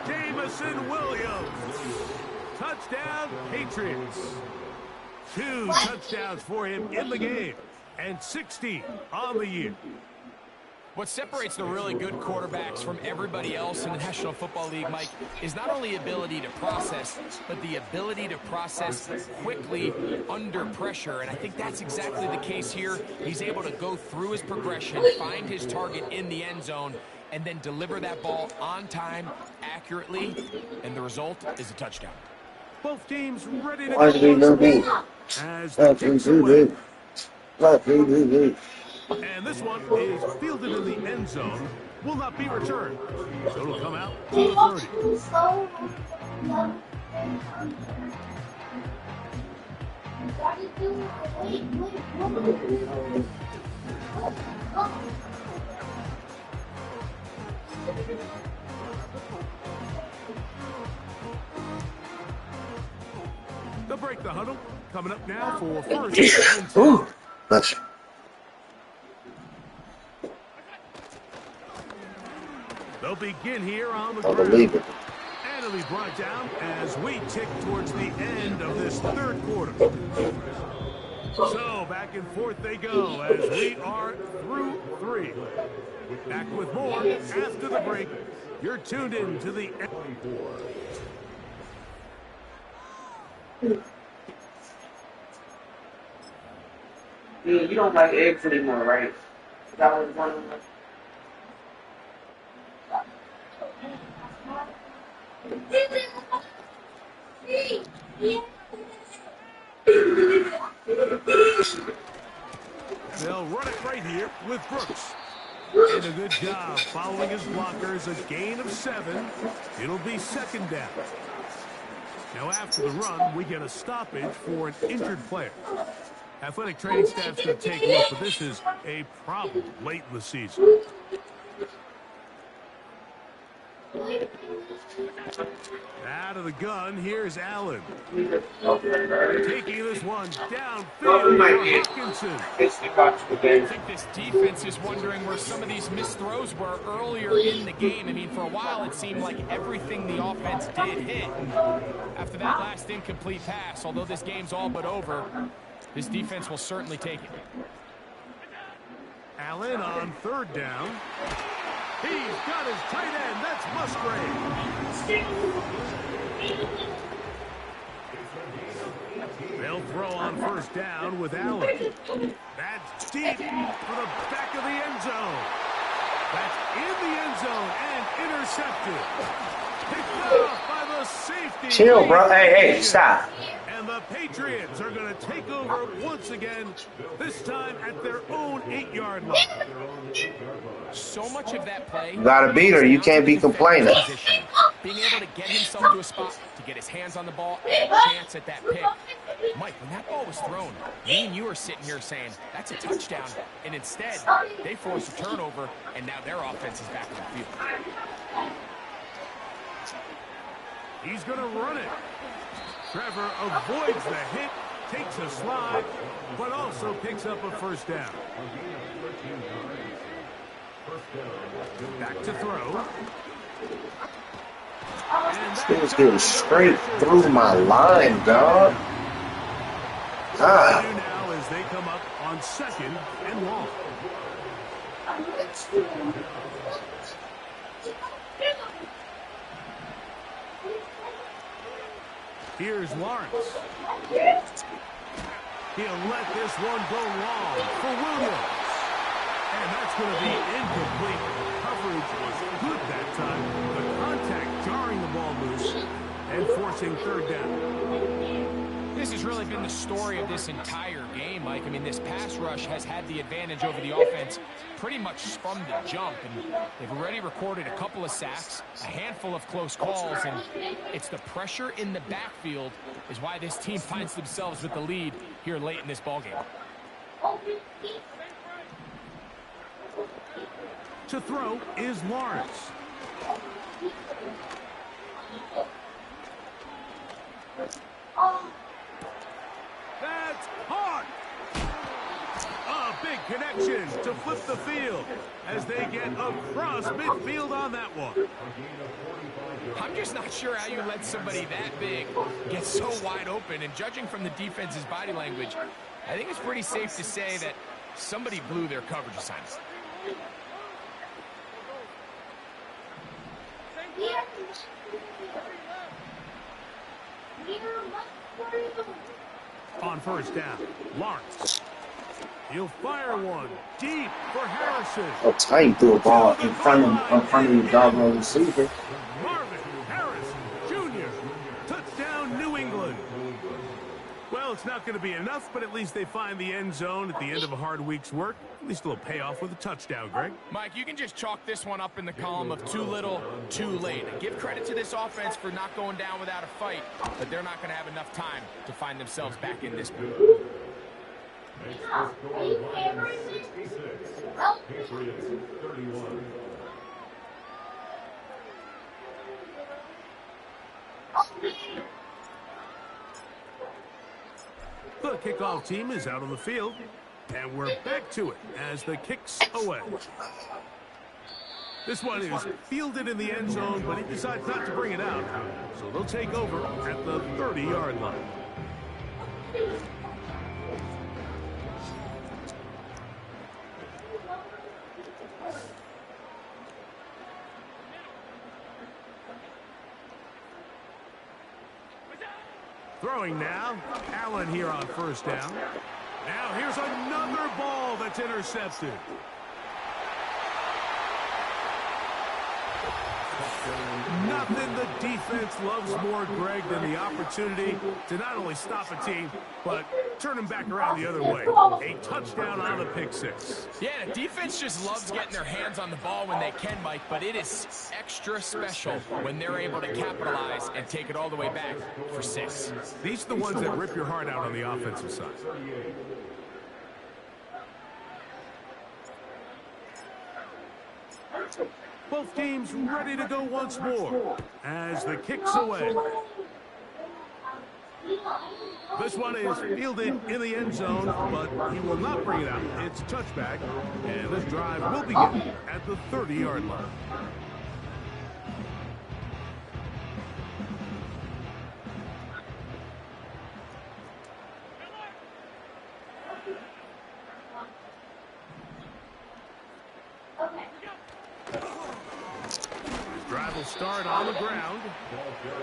[SPEAKER 1] Jamison Williams. Touchdown, Patriots. 2 touchdowns for him in the game, and 60 on the year.
[SPEAKER 3] What separates the really good quarterbacks from everybody else in the National Football League, Mike, is not only ability to process, but the ability to process quickly under pressure. And I think that's exactly the case here. He's able to go through his progression, find his target in the end zone, and then deliver that ball on time, accurately, and the result is a touchdown.
[SPEAKER 1] Both teams ready to
[SPEAKER 2] Why is it no beat?
[SPEAKER 1] as the kicks away. And this one is fielded in the end zone, will not be returned. So it'll come out to the 30. They'll break the huddle. Coming up now for first and 10.
[SPEAKER 2] Ooh, that's
[SPEAKER 1] They'll begin here on the
[SPEAKER 2] I
[SPEAKER 1] ground.
[SPEAKER 2] believe it.
[SPEAKER 1] And it'll be brought down as we tick towards the end of this third quarter. So back and forth they go as we are through 3. Back with more after the break. You're tuned in to the end.
[SPEAKER 5] You don't like eggs anymore, right? That was one of them.
[SPEAKER 1] They'll run it right here with Brooks. And a good job following his blockers, a gain of 7. It'll be second down. Now after the run, we get a stoppage for an injured player. Athletic training staff's going to take a look, but this is a problem late in the season. Out of the gun, here's Allen. Taking this one downfield for Hopkinson.
[SPEAKER 3] I think this defense is wondering where some of these missed throws were earlier in the game. I mean, for a while it seemed like everything the offense did hit. And after that last incomplete pass, although this game's all but over, this defense will certainly take it.
[SPEAKER 1] Allen on third down. He's got his tight end. That's Musgrave. They'll throw on first down with Allen. That's deep for the back of the end zone. That's in the end zone and intercepted. Picked off by the safety.
[SPEAKER 2] Chill, bro. Hey, stop.
[SPEAKER 1] And the Patriots are going to take over once again, this time at their own 8-yard line.
[SPEAKER 3] So much of that play.
[SPEAKER 2] You got a beater. You can't be complaining.
[SPEAKER 3] Being able to get himself to a spot, to get his hands on the ball, and a chance at that pick. Mike, when that ball was thrown, me and you are sitting here saying, that's a touchdown. And instead, they forced a turnover, and now their offense is back on the field.
[SPEAKER 1] He's going to run it. Trevor avoids the hit, takes a slide, but also picks up a first down. Back to throw.
[SPEAKER 2] This dude's getting straight through my line, dog. Ah.
[SPEAKER 1] Now as they come up on second and long. Here's Lawrence. He'll let this one go long for Williams. And that's going to be incomplete. Coverage was good that time. The contact jarring the ball loose and forcing third down.
[SPEAKER 3] This has really been the story of this entire game, Mike. I mean, this pass rush has had the advantage over the offense pretty much from the jump. And they've already recorded a couple of sacks, a handful of close calls, and it's the pressure in the backfield is why this team finds themselves with the lead here late in this ballgame.
[SPEAKER 1] To throw is Lawrence. That's hard. A big big connection to flip the field as they get across midfield on that one.
[SPEAKER 3] I'm just not sure how you let somebody that big get so wide open. And judging from the defense's body language, I think it's pretty safe to say that somebody blew their coverage assignment.
[SPEAKER 1] On first down, Lawrence. He'll fire one deep for Harrison.
[SPEAKER 7] Oh, tight threw a ball in front of the doggone receiver.
[SPEAKER 1] Marvin Harrison Jr. Touchdown, New England. Well, it's not going to be enough, but at least they find the end zone at the end of a hard week's work. At least a little payoff with a touchdown, Greg.
[SPEAKER 3] Mike, you can just chalk this one up in the column of too little, too late. Give credit to this offense for not going down without a fight, but they're not going to have enough time to find themselves back in this boot.
[SPEAKER 4] Makes the score 66. Patriots 31.
[SPEAKER 1] The kickoff team is out on the field, and we're back to it as the kick's away. This one is fielded in the end zone, but he decides not to bring it out, so they'll take over at the 30-yard line. Throwing now, Allen here on first down. Now here's another ball that's intercepted. Nothing the defense loves more, Greg, than the opportunity to not only stop a team, but turn them back around the other way. A touchdown on the pick six.
[SPEAKER 3] Yeah, the defense just loves getting their hands on the ball when they can, Mike, but it is extra special when they're able to capitalize and take it all the way back for 6.
[SPEAKER 1] These are the ones that rip your heart out on the offensive side. Both teams ready to go once more as the kick's away. This one is fielded in the end zone, but he will not bring it out. It's a touchback, and this drive will begin at the 30-yard line. Drive will start on the ground.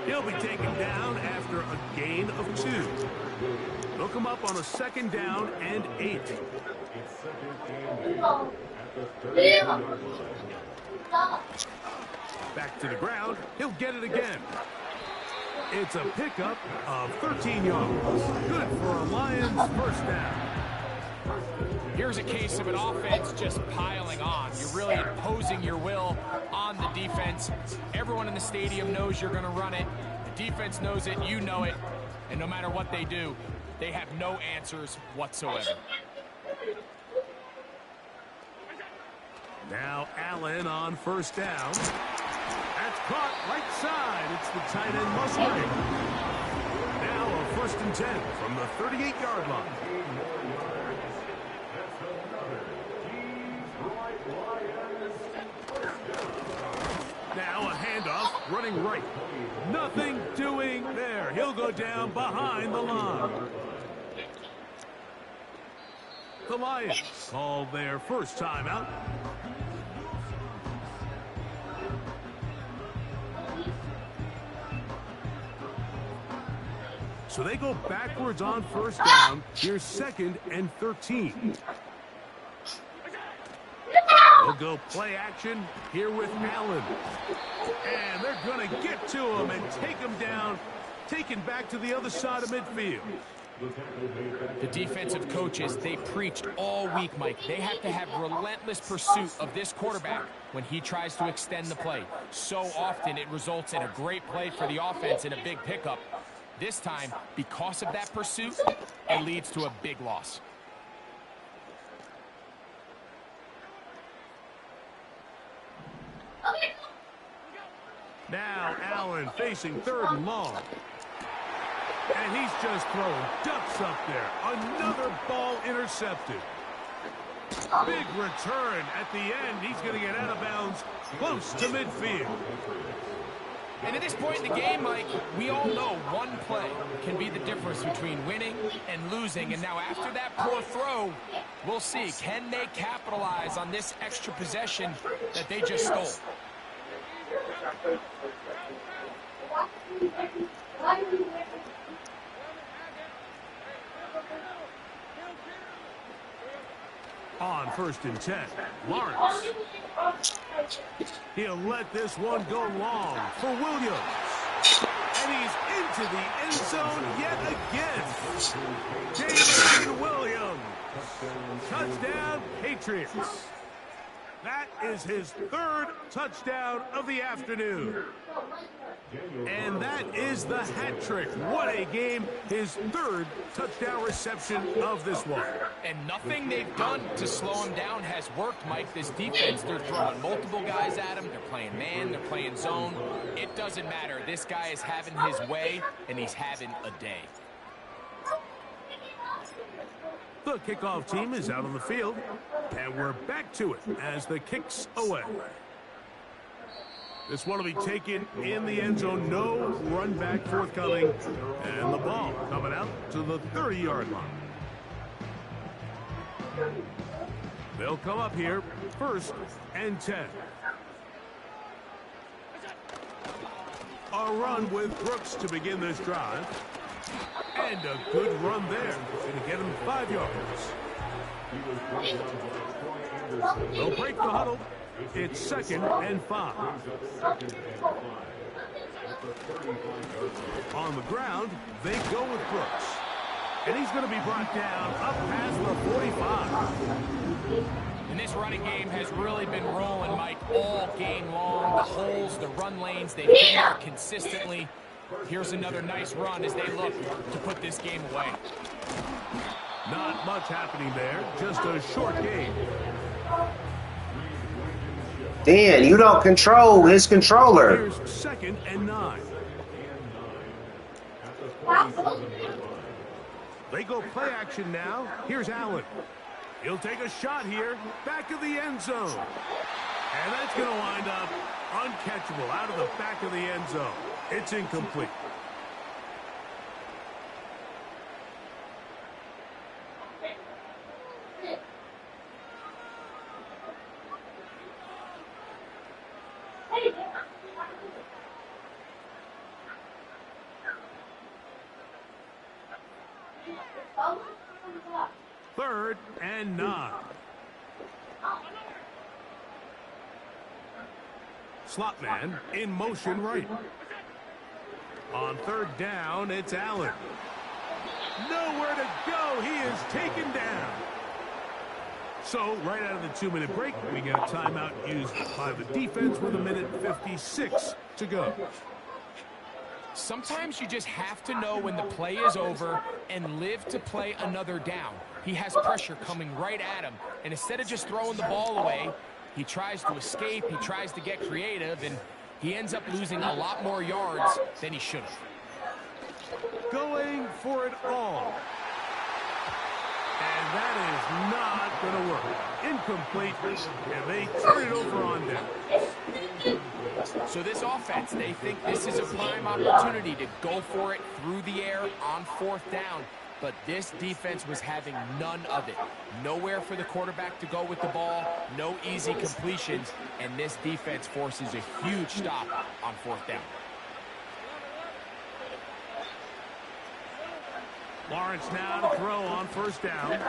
[SPEAKER 1] He'll be taken down after a gain of 2. They'll come up on a 2nd down and 8. Back to the ground. He'll get it again. It's a pickup of 13 yards. Good for a Lions first down.
[SPEAKER 3] Here's a case of an offense just piling on. You're really imposing your will on the defense. Everyone in the stadium knows you're going to run it. The defense knows it, you know it. And no matter what they do, they have no answers whatsoever.
[SPEAKER 1] Now Allen on first down. That's caught right side. It's the tight end Musgrave. Now a 1st and 10 from the 38-yard line. Now a handoff, running right. Nothing doing there. He'll go down behind the line. The Lions called their first timeout. So they go backwards on first down. Here's 2nd and 13. They'll go play action here with Allen. And they're going to get to him and take him down, taken back to the other side of midfield.
[SPEAKER 3] The defensive coaches, they preached all week, Mike. They have to have relentless pursuit of this quarterback when he tries to extend the play. So often it results in a great play for the offense and a big pickup. This time, because of that pursuit, it leads to a big loss.
[SPEAKER 1] Now Allen facing 3rd and long. And he's just throwing ducks up there. Another ball intercepted. Big return at the end. He's going to get out of bounds close to midfield.
[SPEAKER 3] And at this point in the game, Mike, we all know one play can be the difference between winning and losing. And now after that poor throw, we'll see. Can they capitalize on this extra possession that they just stole?
[SPEAKER 1] On 1st and 10, Lawrence. He'll let this one go long for Williams. And he's into the end zone yet again. David Williams. Touchdown, Patriots. That is his 3rd touchdown of the afternoon. And that is the hat trick. What a game. His 3rd touchdown reception of this one.
[SPEAKER 3] And nothing they've done to slow him down has worked, Mike. This defense, they're throwing multiple guys at him. They're playing man. They're playing zone. It doesn't matter. This guy is having his way, and he's having a day.
[SPEAKER 1] The kickoff team is out on the field, and we're back to it as the kick's away. This one will be taken in the end zone. No run back forthcoming. And the ball coming out to the 30-yard line. They'll come up here 1st and 10. A run with Brooks to begin this drive. And a good run there. Going to get him 5 yards. They'll break the huddle. It's 2nd and 5. On the ground, they go with Brooks. And he's going to be brought down up past the 45.
[SPEAKER 3] And this running game has really been rolling, Mike, all game long. The holes, the run lanes, they've been there consistently. Here's another nice run as they look to put this game away.
[SPEAKER 1] Not much happening there. Just a short game.
[SPEAKER 2] Dan, you don't control his controller.
[SPEAKER 1] Here's 2nd and 9. They go play action now. Here's Allen. He'll take a shot here. Back of the end zone. And that's going to wind up uncatchable out of the back of the end zone. It's incomplete. Third and 9. Slot man in motion right. On 3rd down, it's Allen. Nowhere to go. He is taken down. So, right out of the 2-minute break, we get a timeout used by the defense with 1:56 to go.
[SPEAKER 3] Sometimes you just have to know when the play is over and live to play another down. He has pressure coming right at him, and instead of just throwing the ball away, he tries to escape, he tries to get creative, and he ends up losing a lot more yards than he should have.
[SPEAKER 1] Going for it all. And that is not going to work. Incomplete, and they turn it over on down.
[SPEAKER 3] So this offense, they think this is a prime opportunity to go for it through the air on 4th down. But this defense was having none of it. Nowhere for the quarterback to go with the ball, no easy completions, and this defense forces a huge stop on 4th down.
[SPEAKER 1] Lawrence now to throw on 1st down. And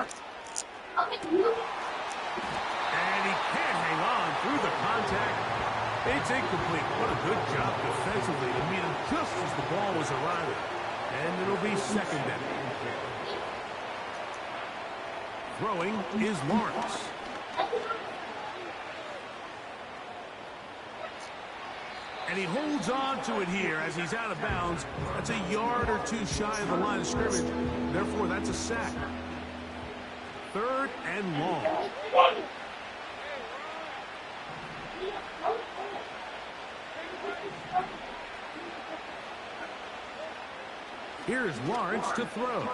[SPEAKER 1] he can't hang on through the contact. It's incomplete. What a good job defensively to meet him just as the ball was arriving. And it'll be 2nd down. Throwing is Lawrence. And he holds on to it here as he's out of bounds. That's a yard or 2 shy of the line of scrimmage. Therefore, that's a sack. 3rd and long. Here's Lawrence to throw.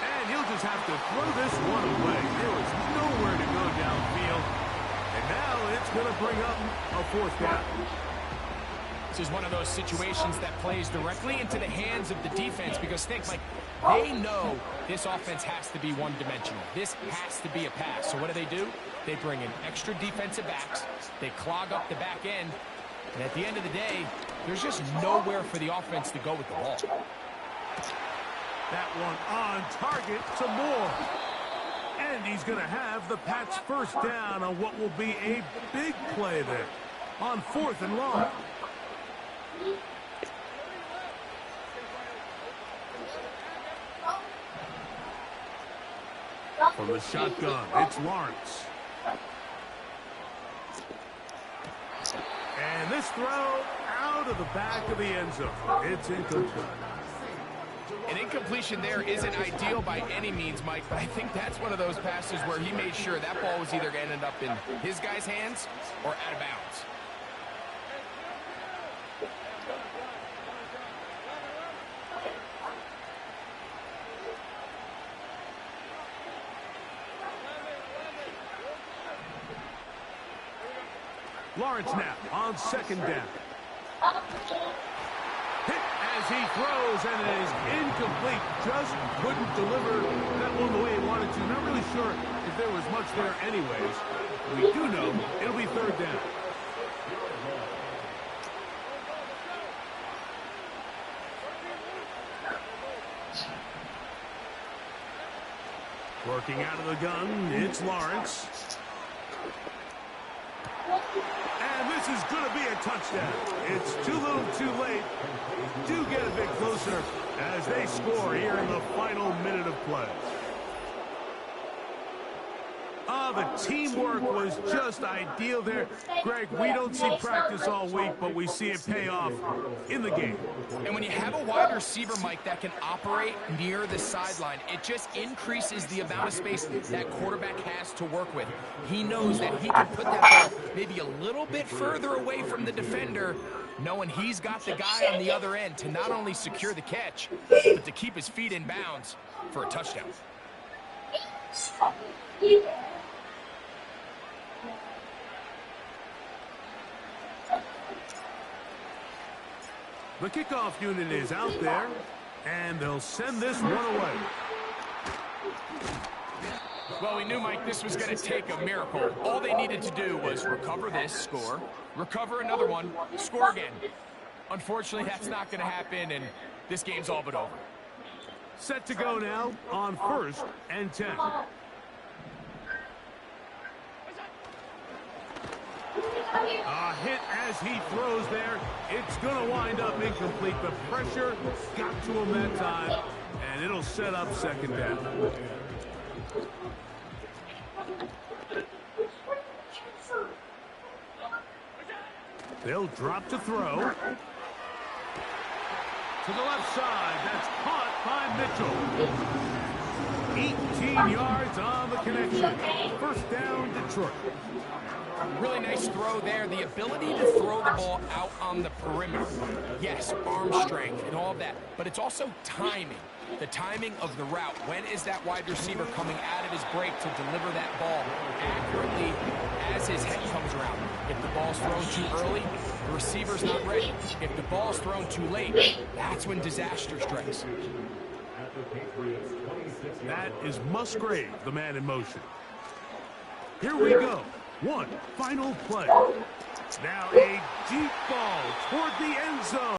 [SPEAKER 1] And he'll just have to throw this one away. There was nowhere to go downfield. And now it's going to bring up a fourth down.
[SPEAKER 3] This is one of those situations that plays directly into the hands of the defense because think, like, they know this offense has to be one-dimensional. This has to be a pass. So what do? They bring in extra defensive backs. They clog up the back end. And at the end of the day, there's just nowhere for the offense to go with the ball.
[SPEAKER 1] That one on target to Moore. And he's going to have the Pats first down on what will be a big play there on 4th and long. From the shotgun, it's Lawrence. And this throw out of the back of the end zone. It's incomplete.
[SPEAKER 3] An incompletion there isn't ideal by any means, Mike, but I think that's one of those passes where he made sure that ball was either going to end up in his guy's hands or out of bounds.
[SPEAKER 1] Lawrence now on 2nd down. Hit as he throws, and it is incomplete. Just couldn't deliver that one the way he wanted to. Not really sure if there was much there anyways. We do know it'll be 3rd down. Working out of the gun, it's Lawrence. And this is going to be a touchdown. It's too little too late. Do get a bit closer as they score here in the final minute of play. The teamwork was just ideal there. Greg, we don't see practice all week, but we see it pay off in the game.
[SPEAKER 3] And when you have a wide receiver, Mike, that can operate near the sideline, it just increases the amount of space that quarterback has to work with. He knows that he can put that ball maybe a little bit further away from the defender, knowing he's got the guy on the other end to not only secure the catch, but to keep his feet in bounds for a touchdown.
[SPEAKER 1] The kickoff unit is out there, and they'll send this one away.
[SPEAKER 3] Well, we knew, Mike, this was going to take a miracle. All they needed to do was recover this, score, recover another one, score again. Unfortunately, that's not going to happen, and this game's all but over.
[SPEAKER 1] Set to go now on 1st and 10. A hit as he throws there. It's going to wind up incomplete. The pressure got to him that time, and it'll set up 2nd down. They'll drop to throw. To the left side. That's caught by Mitchell. 18 yards on the connection. 1st down, Detroit.
[SPEAKER 3] Really nice throw there. The ability to throw the ball out on the perimeter. Yes, arm strength and all of that, but it's also timing. The timing of the route. When is that wide receiver coming out of his break to deliver that ball accurately as his head comes around? If the ball's thrown too early, the receiver's not ready. If the ball's thrown too late, that's when disaster strikes.
[SPEAKER 1] That is Musgrave, the man in motion. Here we go. One final play. Now a deep ball toward the end zone.